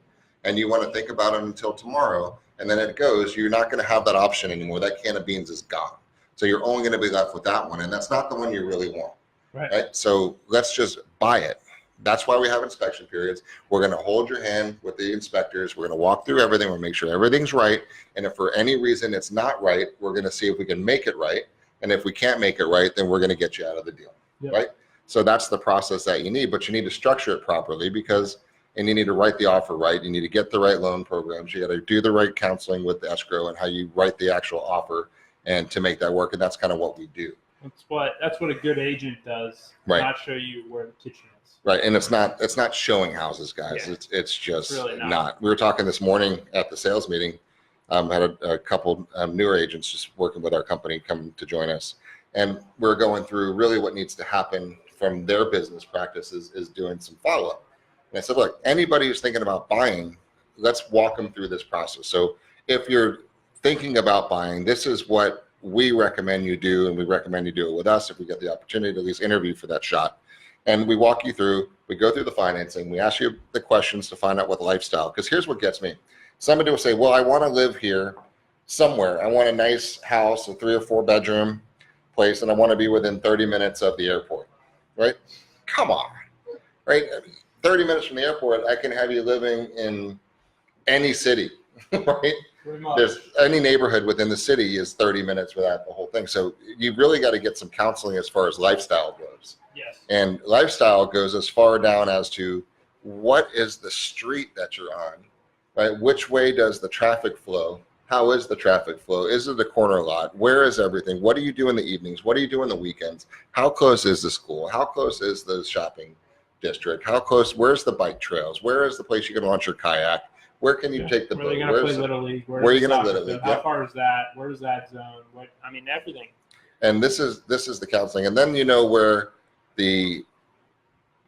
and you want to think about it until tomorrow, and then it goes, you're not going to have that option anymore. That can of beans is gone. So you're only going to be left with that one. And that's not the one you really want. Right? So let's just buy it. That's why we have inspection periods. We're going to hold your hand with the inspectors. We're going to walk through everything. We'll make sure everything's right. And if for any reason it's not right, we're going to see if we can make it right. And if we can't make it right, then we're going to get you out of the deal. Right? So that's the process that you need, but you need to structure it properly and you need to write the offer right. You need to get the right loan programs. You got to do the right counseling with the escrow and how you write the actual offer and to make that work. And that's kind of what we do. That's what a good agent does. Right. Not show you where the kitchen is. Right, and it's not showing houses, guys. Yeah. It's just really not. We were talking this morning at the sales meeting. Had a couple newer agents just working with our company come to join us, and we're going through really what needs to happen from their business practices is doing some follow up. And I said, look, anybody who's thinking about buying, let's walk them through this process. So if you're thinking about buying, this is what we recommend you do, and we recommend you do it with us if we get the opportunity to at least interview for that shot. And we walk you through, we go through the financing, we ask you the questions to find out what lifestyle, because here's what gets me. Somebody will say, well, I want to live here somewhere. I want a nice house, a 3 or 4 bedroom place, and I want to be within 30 minutes of the airport, right? Come on, right? 30 minutes from the airport, I can have you living in any city, right? There's any neighborhood within the city is 30 minutes without the whole thing. So you really got to get some counseling as far as lifestyle goes. Yes. And lifestyle goes as far down as to what is the street that you're on, right? Which way does the traffic flow? How is the traffic flow? Is it a corner lot? Where is everything? What do you do in the evenings? What do you do in the weekends? How close is the school? How close is the shopping district? How close? Where's the bike trails? Where is the place you can launch your kayak? Where can you take the boat? Where are you going to play Little League? Where are you going to Little League? How far is that? Where's that zone? Everything. And this is the counseling. And then you know where the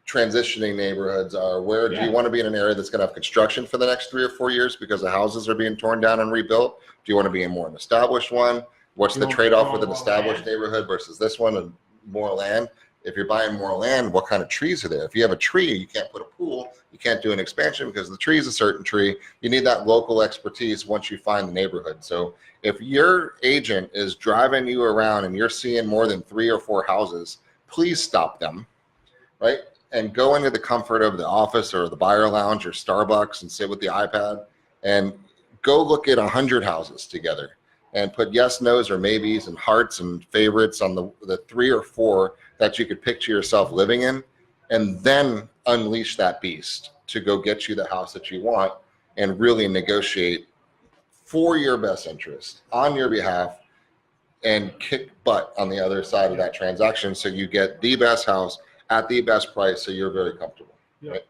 transitioning neighborhoods are. Where do you want to be in an area that's going to have construction for the next 3 or 4 years because the houses are being torn down and rebuilt? Do you want to be in more an established one? What's the trade-off with an established neighborhood versus this one and more land? If you're buying more land, what kind of trees are there? If you have a tree, you can't put a pool. You can't do an expansion because the tree is a certain tree. You need that local expertise once you find the neighborhood. So if your agent is driving you around and you're seeing more than 3 or 4 houses, please stop them, right? And go into the comfort of the office or the buyer lounge or Starbucks and sit with the iPad and go look at 100 houses together and put yes, no's, or maybes and hearts and favorites on the 3 or 4 that you could picture yourself living in, and then unleash that beast to go get you the house that you want and really negotiate for your best interest on your behalf and kick butt on the other side of that transaction, so you get the best house at the best price, so you're very comfortable. Yep. Right?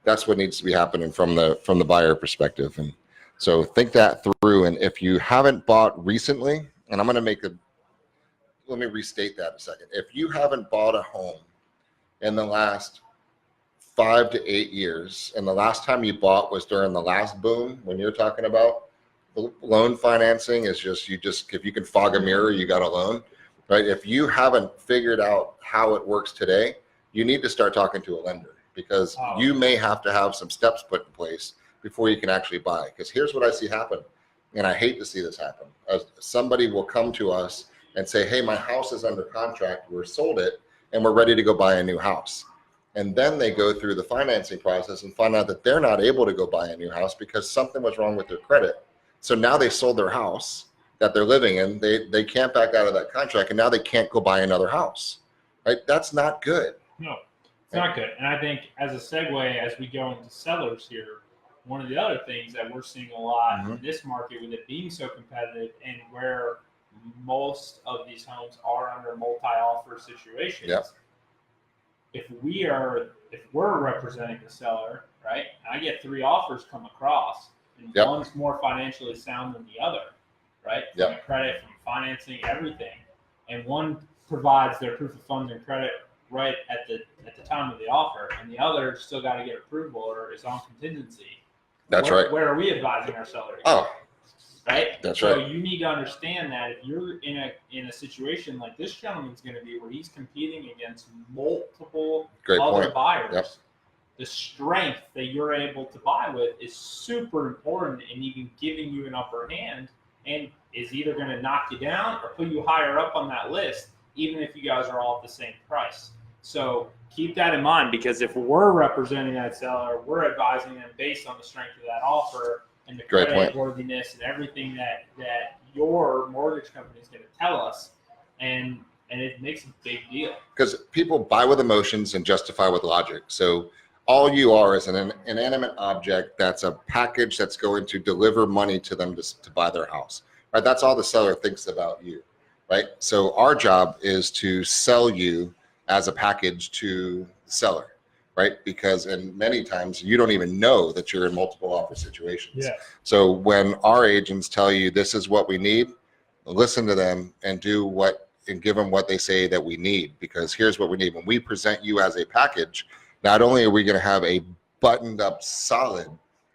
That's what needs to be happening from the buyer perspective. And so think that through. And if you haven't bought recently, and I'm going to let me restate that a second. If you haven't bought a home in the last 5 to 8 years, and the last time you bought was during the last boom, when you're talking about loan financing is just if you can fog a mirror, you got a loan, right? If you haven't figured out how it works today, you need to start talking to a lender, because you may have to have some steps put in place before you can actually buy. Because here's what I see happen, and I hate to see this happen. Somebody will come to us and say, hey, my house is under contract, we're sold it, and we're ready to go buy a new house. And then they go through the financing process and find out that they're not able to go buy a new house because something was wrong with their credit. So now they sold their house that they're living in. They can't back out of that contract, and now they can't go buy another house, right? That's not good. No, it's not good. And I think as a segue, as we go into sellers here, one of the other things that we're seeing a lot in this market, with it being so competitive and where most of these homes are under multi-offer situations, if we're representing the seller, right, and I get 3 offers come across, and one's more financially sound than the other, right? From credit, from financing, everything. And one provides their proof of funds and credit right at the time of the offer, and the other still got to get approval or is on contingency. That's right. Where are we advising our seller? Right? That's so right. You need to understand that if you're in a situation like this gentleman's going to be, where he's competing against multiple other buyers, the strength that you're able to buy with is super important in even giving you an upper hand, and is either going to knock you down or put you higher up on that list, even if you guys are all at the same price. So keep that in mind, because if we're representing that seller, we're advising them based on the strength of that offer and the credit worthiness and everything that your mortgage company is going to tell us, and it makes a big deal. Because people buy with emotions and justify with logic. So all you are is an inanimate object that's a package that's going to deliver money to them to buy their house, right? That's all the seller thinks about you, right? So our job is to sell you as a package to the seller, right? Because many times you don't even know that you're in multiple offer situations. Yeah. So when our agents tell you this is what we need, listen to them and give them what they say that we need, because here's what we need. When we present you as a package, not only are we going to have a buttoned up solid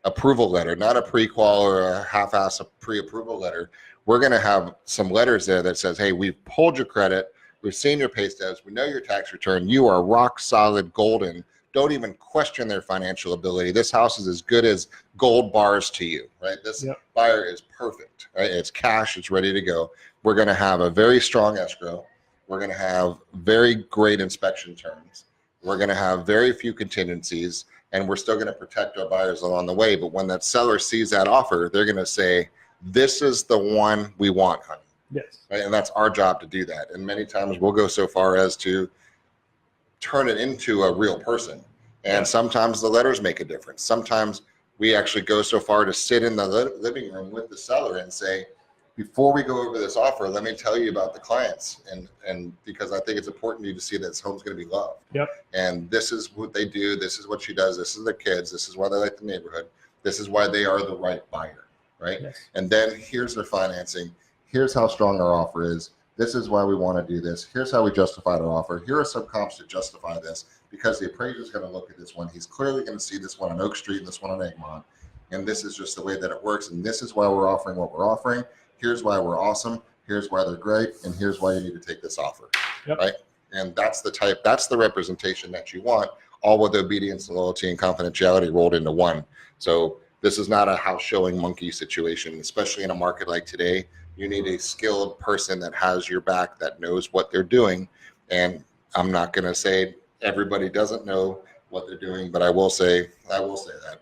approval letter, not a pre-qual or a half-ass pre-approval letter, we're going to have some letters there that says, hey, we've pulled your credit, we've seen your pay stubs, we know your tax return, you are rock solid golden. Don't even question their financial ability. This house is as good as gold bars to you, right? This buyer is perfect, right? It's cash, it's ready to go. We're going to have a very strong escrow. We're going to have very great inspection terms. We're going to have very few contingencies, and we're still going to protect our buyers along the way. But when that seller sees that offer, they're going to say, this is the one we want, honey. Yes. Right? And that's our job to do that. And many times we'll go so far as to turn it into a real person. And sometimes the letters make a difference. Sometimes we actually go so far to sit in the living room with the seller and say, before we go over this offer, let me tell you about the clients. And because I think it's important for you to see that this home's going to be loved. Yep. And this is what they do. This is what she does. This is their kids. This is why they like the neighborhood. This is why they are the right buyer. Right. Yes. And then here's their financing. Here's how strong our offer is. This is why we want to do this. Here's how we justified our offer. Here are some comps to justify this, because the appraiser is going to look at this one. He's clearly going to see this one on Oak Street and this one on Egmont. And this is just the way that it works. And this is why we're offering what we're offering. Here's why we're awesome. Here's why they're great. And here's why you need to take this offer. Yep. Right. And that's the representation that you want, all with obedience, loyalty, and confidentiality rolled into one. So this is not a house showing monkey situation, especially in a market like today. You need a skilled person that has your back, that knows what they're doing. And I'm not going to say everybody doesn't know what they're doing, but I will say that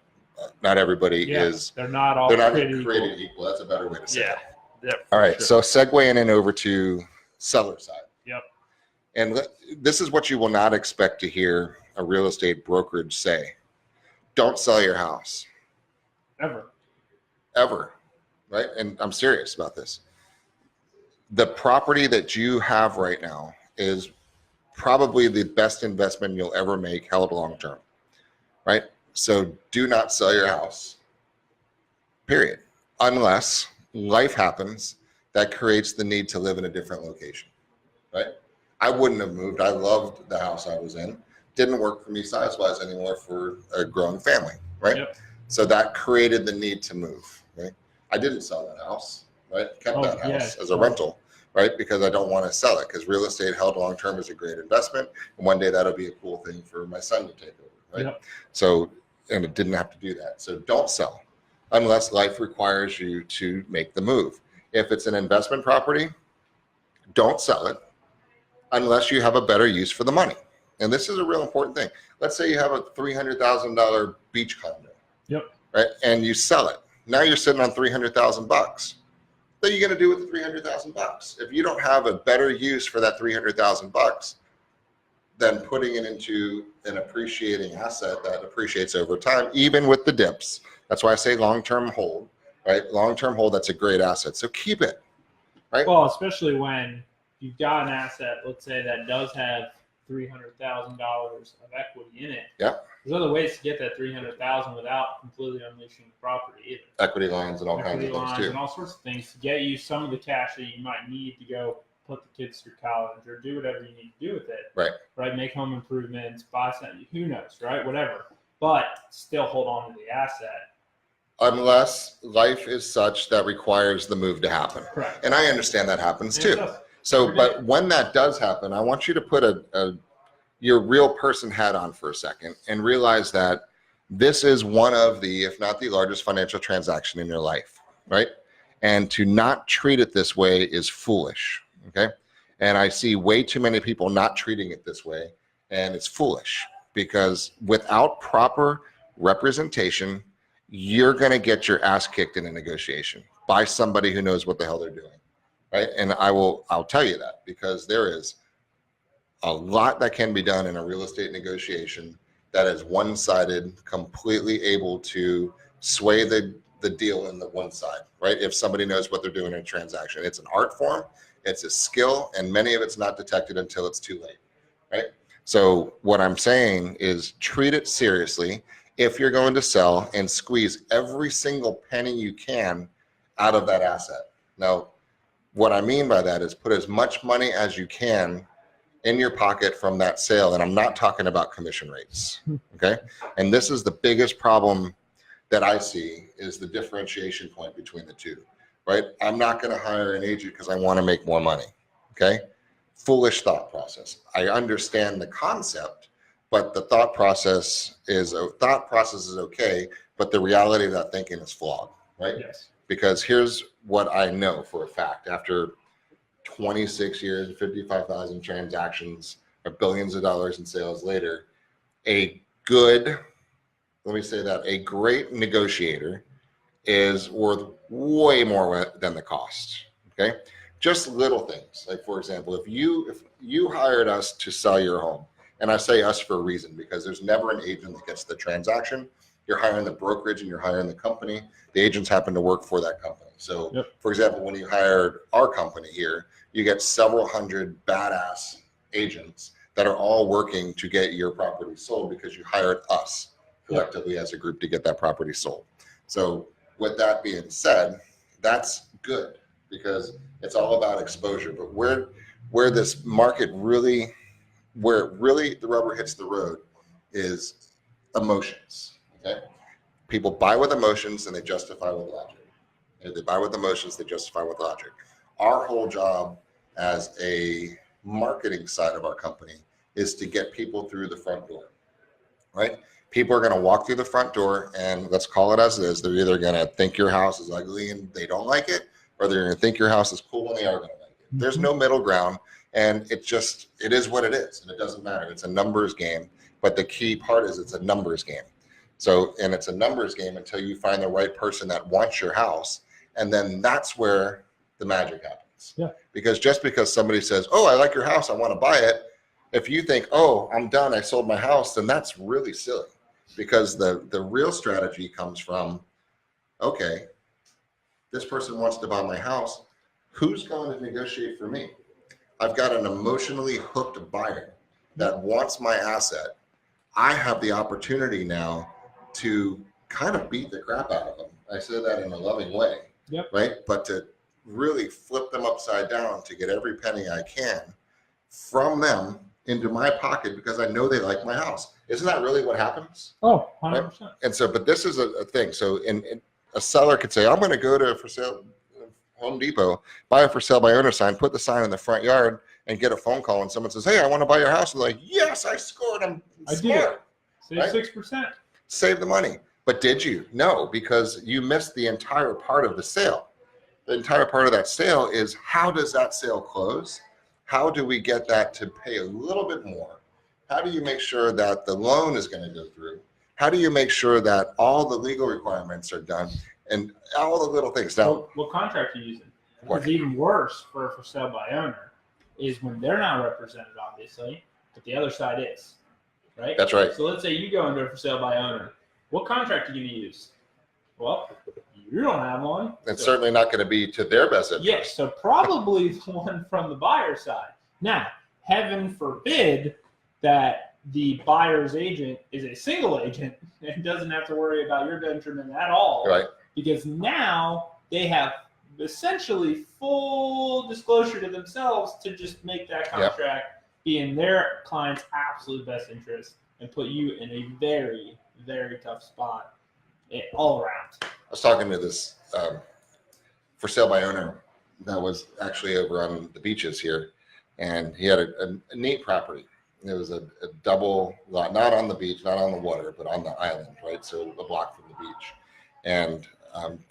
not everybody is. They're not created equal. That's a better way to say it. Yep, all right. So segueing in over to seller side. Yep. And this is what you will not expect to hear a real estate brokerage say. Don't sell your house. Ever, right? And I'm serious about this. The property that you have right now is probably the best investment you'll ever make held long term, right? So do not sell your house, period, unless life happens that creates the need to live in a different location, right? I wouldn't have moved. I loved the house I was in. Didn't work for me size-wise anymore for a growing family, right? Yep. So that created the need to move, right? I didn't sell that house, right? Kept that house as a rental, right? Because I don't want to sell it, because real estate held long-term is a great investment. And one day that'll be a cool thing for my son to take over, right? Yep. So, and it didn't have to do that. So don't sell unless life requires you to make the move. If it's an investment property, don't sell it unless you have a better use for the money. And this is a real important thing. Let's say you have a $300,000 beach condo, right? And you sell it. Now you're sitting on $300,000. What are you going to do with the $300,000? If you don't have a better use for that $300,000 than putting it into an appreciating asset that appreciates over time, even with the dips. That's why I say long-term hold, right? Long-term hold, that's a great asset. So keep it, right? Well, especially when you've got an asset, let's say, that does have $300,000 of equity in it. Yeah. There's other ways to get that $300,000 without completely unleashing the property either. Equity lines and all kinds of things too. And all sorts of things to get you some of the cash that you might need to go put the kids through college or do whatever you need to do with it. Right. Right. Make home improvements, buy something, who knows, right? Whatever. But still hold on to the asset. Unless life is such that requires the move to happen. Correct. And I understand that happens too. So, but when that does happen, I want you to put your real person hat on for a second and realize that this is one of the, if not the largest financial transaction in your life, right? And to not treat it this way is foolish, okay? And I see way too many people not treating it this way, and it's foolish because without proper representation, you're gonna get your ass kicked in a negotiation by somebody who knows what the hell they're doing. Right? And I'll tell you that because there is a lot that can be done in a real estate negotiation that is one-sided, completely able to sway the deal in the one side, right? If somebody knows what they're doing in a transaction. It's an art form, it's a skill, and many of it's not detected until it's too late, right? So what I'm saying is treat it seriously if you're going to sell and squeeze every single penny you can out of that asset. Now, what I mean by that is put as much money as you can in your pocket from that sale. And I'm not talking about commission rates, okay? And this is the biggest problem that I see is the differentiation point between the two, right? I'm not gonna hire an agent because I wanna make more money, okay? Foolish thought process. I understand the concept, but the thought process is okay, but the reality of that thinking is flawed, right? Yes. Because here's what I know for a fact. After 26 years, 55,000 transactions, or billions of dollars in sales later, a great negotiator is worth way more than the cost, okay? Just little things. Like, for example, if you hired us to sell your home, and I say us for a reason, because there's never an agent that gets the transaction. You're hiring the brokerage and you're hiring the company. The agents happen to work for that company. So, For example, when you hired our company here, you get several hundred badass agents that are all working to get your property sold because you hired us collectively as a group to get that property sold. So with that being said, that's good because it's all about exposure. But where this market really, the rubber hits the road is emotions. Okay, people buy with emotions and they justify with logic. They buy with emotions, they justify with logic. Our whole job as a marketing side of our company is to get people through the front door, right? People are going to walk through the front door and let's call it as it is. They're either going to think your house is ugly and they don't like it, or they're going to think your house is cool and they are going to like it. There's no middle ground, and it is what it is, and it doesn't matter. It's a numbers game, but the key part is it's a numbers game. So, and it's a numbers game until you find the right person that wants your house. And then that's where the magic happens. Yeah. Because just because somebody says, oh, I like your house, I want to buy it. If you think, oh, I'm done, I sold my house, then that's really silly. Because the real strategy comes from okay, this person wants to buy my house. Who's going to negotiate for me? I've got an emotionally hooked buyer that wants my asset. I have the opportunity now to kind of beat the crap out of them. I say that in a loving way, right? But to really flip them upside down to get every penny I can from them into my pocket because I know they like my house. Isn't that really what happens? Oh, 100%. Right? And so, but this is a thing. So in a seller could say, I'm going to go to for sale Home Depot, buy a for sale by owner sign, put the sign in the front yard, and get a phone call, and someone says, hey, I want to buy your house. And they're like, yes, I scored. I'm smart. Save right? 6%. Save the money. But did you? No, because you missed the entire part of the sale. The entire part of that sale is how does that sale close? How do we get that to pay a little bit more? How do you make sure that the loan is going to go through? How do you make sure that all the legal requirements are done and all the little things? Now, what contract are you using? What's even worse for sale by owner is when they're not represented, obviously, but the other side is, right? That's right. So let's say you go into a for sale by owner. What contract are you going to use? Well, you don't have one. It's certainly not going to be to their best interest. Yes, so probably the one from the buyer side. Now, heaven forbid that the buyer's agent is a single agent and doesn't have to worry about your detriment at all. Right. Because now they have essentially full disclosure to themselves to just make that contract be in their client's absolute best interest and put you in a very, very tough spot all around. I was talking to this for sale by owner that was actually over on the beaches here, and he had a neat property. It was a double lot, not on the beach, not on the water, but on the island, right? So a block from the beach, and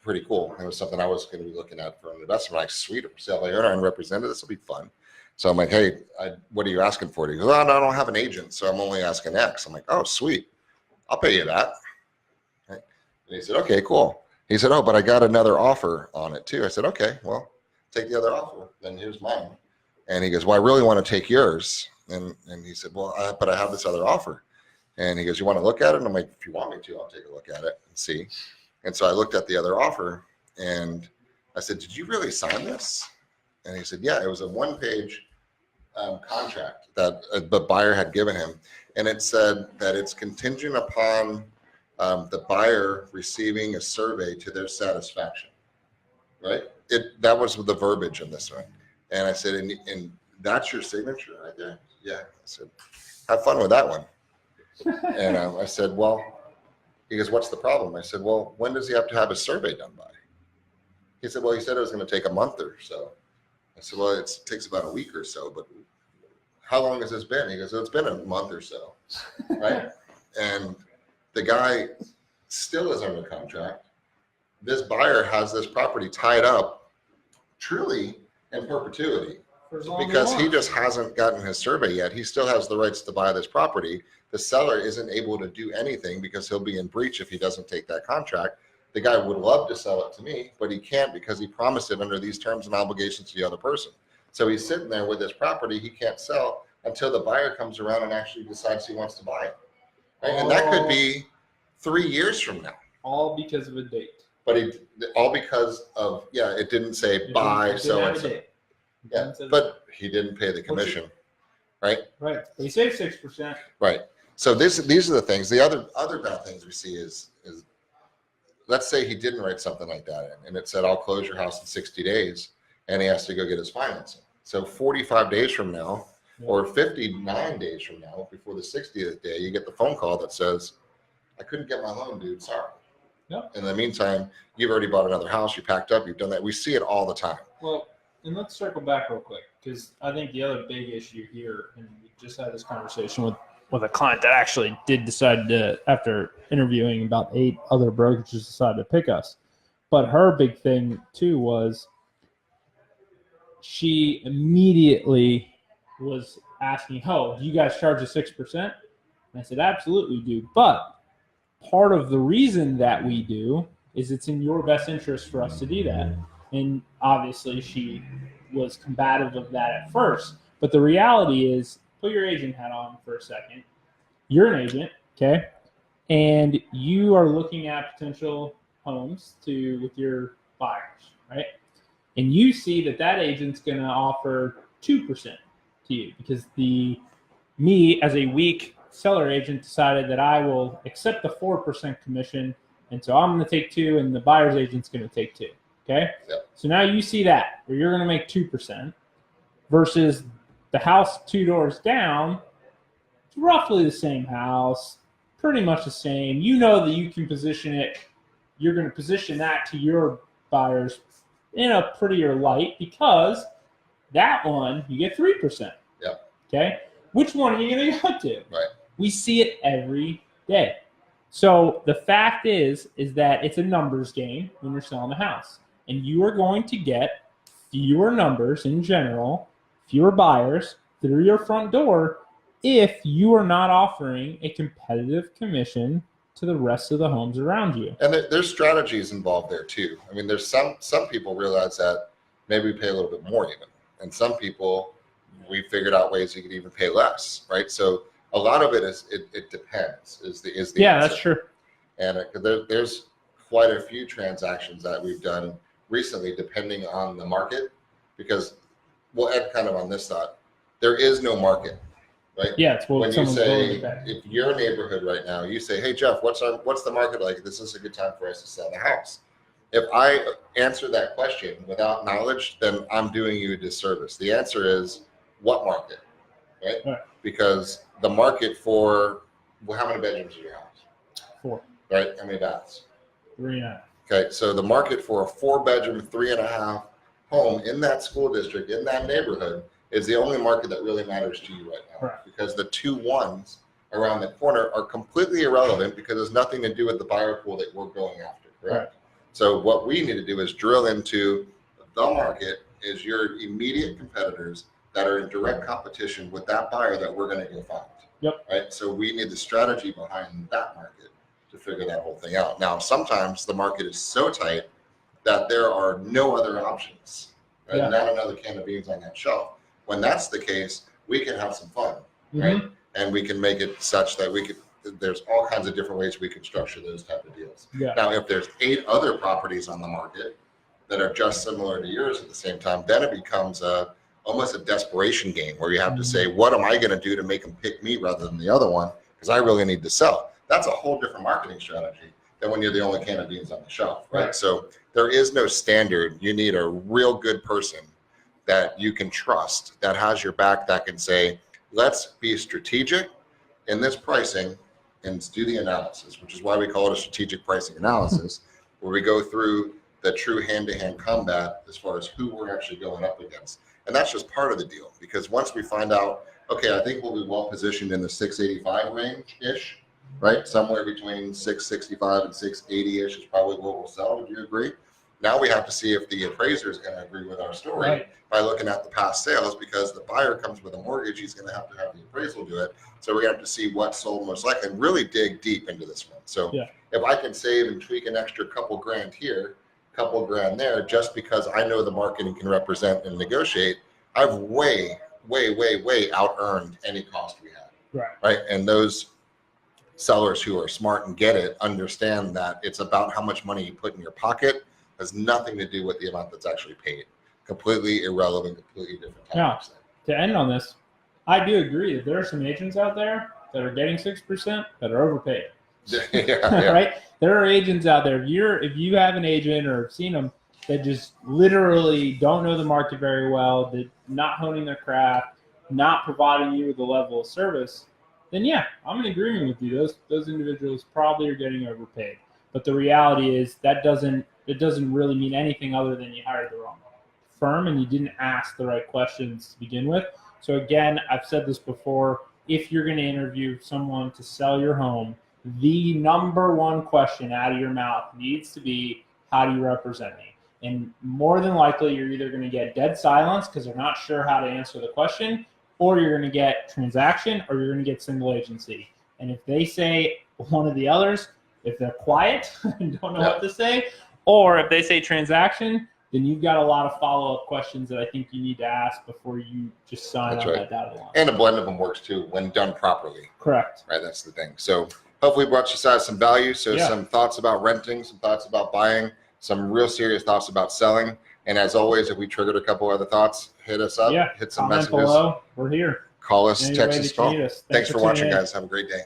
pretty cool. It was something I was going to be looking at for an investment. Like, sweet, for sale by owner and represented. This will be fun. So I'm like, hey, what are you asking for? He goes, oh, no, I don't have an agent, so I'm only asking X. I'm like, oh, sweet, I'll pay you that. Right? And he said, okay, cool. He said, oh, but I got another offer on it too. I said, okay, well, take the other offer. Then here's mine. And he goes, well, I really want to take yours. And he said, well, but I have this other offer. And he goes, you want to look at it? And I'm like, if you want me to, I'll take a look at it and see. And so I looked at the other offer and I said, did you really sign this? And he said, yeah, it was a one-page contract that the buyer had given him. And it said that it's contingent upon the buyer receiving a survey to their satisfaction, right? That was the verbiage in this one. And I said, and that's your signature right there? Yeah. I said, have fun with that one. And I said, well, he goes, what's the problem? I said, well, when does he have to have his survey done by? He said, well, he said it was going to take a month or so. I said, well, it takes about a week or so, but how long has this been? He goes, well, it's been a month or so, right? And the guy still is under contract. This buyer has this property tied up truly in perpetuity because he just hasn't gotten his survey yet. He still has the rights to buy this property. The seller isn't able to do anything because he'll be in breach if he doesn't take that contract. The guy would love to sell it to me, but he can't because he promised it under these terms and obligations to the other person. So he's sitting there with this property he can't sell until the buyer comes around and actually decides he wants to buy it. Right? And that could be 3 years from now. All because of a date. But all because of, it didn't say buy so-and-so. Yeah, but he didn't pay the commission, right? Right. But he saved 6%. Right. So these are the things. The other bad things we see is let's say he didn't write something like that in, and it said, I'll close your house in 60 days, and he has to go get his financing. So 45 days from now, or 59 days from now, before the 60th day, you get the phone call that says, I couldn't get my loan, dude, sorry. Yep. In the meantime, you've already bought another house, you packed up, you've done that. We see it all the time. Well, and let's circle back real quick, because I think the other big issue here, and we just had this conversation with a client that actually did decide to, after interviewing about 8 other brokerages, decided to pick us. But her big thing too was she immediately was asking, oh, do you guys charge a 6%? And I said, absolutely do. But part of the reason that we do is it's in your best interest for us to do that. And obviously she was combative of that at first. But the reality is, put your agent hat on for a second. You're an agent, okay? And you are looking at potential homes with your buyers, right? And you see that agent's going to offer 2% to you because me as a weak seller agent decided that I will accept the 4% commission, and so I'm going to take 2, and the buyer's agent's going to take 2. Okay, so now you see that where you're going to make 2% versus the house 2 doors down. It's roughly the same house, pretty much the same. You know that you can position it. You're going to position that to your buyers in a prettier light because that one you get 3%. Yeah. Okay. Which one are you going to go to? Right. We see it every day. So the fact is that it's a numbers game when you're selling a house, and you are going to get fewer numbers in general, fewer buyers through your front door if you are not offering a competitive commission to the rest of the homes around you. And there's strategies involved there too. I mean, there's some people realize that maybe we pay a little bit more even, and some people we figured out ways you could even pay less, right? So a lot of it is it depends. Is the yeah, answer. That's true. And there's quite a few transactions that we've done recently, depending on the market, because we'll end kind of on this thought. There is no market, right? Yeah, it's when you say if your neighborhood right now, you say, "Hey Jeff, what's the market like? This is a good time for us to sell the house." If I answer that question without knowledge, then I'm doing you a disservice. The answer is what market, right? Because the market for how many bedrooms is your house? 4. Right? How many baths? 3.5. Okay, so the market for a 4-bedroom, 3.5 home in that school district, in that neighborhood, is the only market that really matters to you right now. Right. Because the 2 ones around the corner are completely irrelevant because there's nothing to do with the buyer pool that we're going after, correct? Right. So what we need to do is drill into the market is your immediate competitors that are in direct competition with that buyer that we're going to go find. Yep. Right. So we need the strategy behind that market to figure that whole thing out. Now, sometimes the market is so tight that there are no other options, right? Yeah. Not another can of beans on that shelf. When that's the case, we can have some fun, right? And we can make it such that there's all kinds of different ways we can structure those type of deals. Yeah. Now, if there's 8 other properties on the market that are just similar to yours at the same time, then it becomes almost a desperation game where you have to say, what am I going to do to make them pick me rather than the other one? Because I really need to sell. That's a whole different marketing strategy than when you're the only can of beans on the shelf, right? So there is no standard. You need a real good person that you can trust, that has your back, that can say, let's be strategic in this pricing and do the analysis, which is why we call it a strategic pricing analysis, where we go through the true hand-to-hand combat as far as who we're actually going up against. And that's just part of the deal, because once we find out, okay, I think we'll be well positioned in the 685 range-ish, right? Somewhere between 665 and 680-ish is probably where we'll sell. Would you agree? Now we have to see if the appraiser is going to agree with our story by looking at the past sales, because the buyer comes with a mortgage. He's going to have the appraisal do it. So we have to see what sold most likely and really dig deep into this one. So if I can save and tweak an extra couple grand here, couple grand there, just because I know the market and can represent and negotiate, I've way out earned any cost we had. Right. And those sellers who are smart and get it understand that it's about how much money you put in your pocket. Has nothing to do with the amount that's actually paid. Completely irrelevant, completely different type now, of thing. To end on this, I do agree that there are some agents out there that are getting 6% that are overpaid. Right? There are agents out there. If you have an agent or have seen them that just literally don't know the market very well, that not honing their craft, not providing you with the level of service, then yeah, I'm in agreement with you. Those individuals probably are getting overpaid. But the reality is it doesn't really mean anything other than you hired the wrong firm and you didn't ask the right questions to begin with. So again, I've said this before, if you're going to interview someone to sell your home, the number one question out of your mouth needs to be, how do you represent me? And more than likely, you're either going to get dead silence because they're not sure how to answer the question, or you're going to get transaction, or you're going to get single agency. And if they say one of the others, if they're quiet and don't know what to say, or if they say transaction, then you've got a lot of follow-up questions that I think you need to ask before you just sign on that dotted line. And a blend of them works too when done properly. Correct. Right, that's the thing. So hopefully brought you guys some value. So some thoughts about renting, some thoughts about buying, some real serious thoughts about selling. And as always, if we triggered a couple other thoughts, hit us up, hit some comment messages. below. We're here. Call us, Any text way us, to call. cheat us. Thanks for tuning watching, in. guys. Have a great day.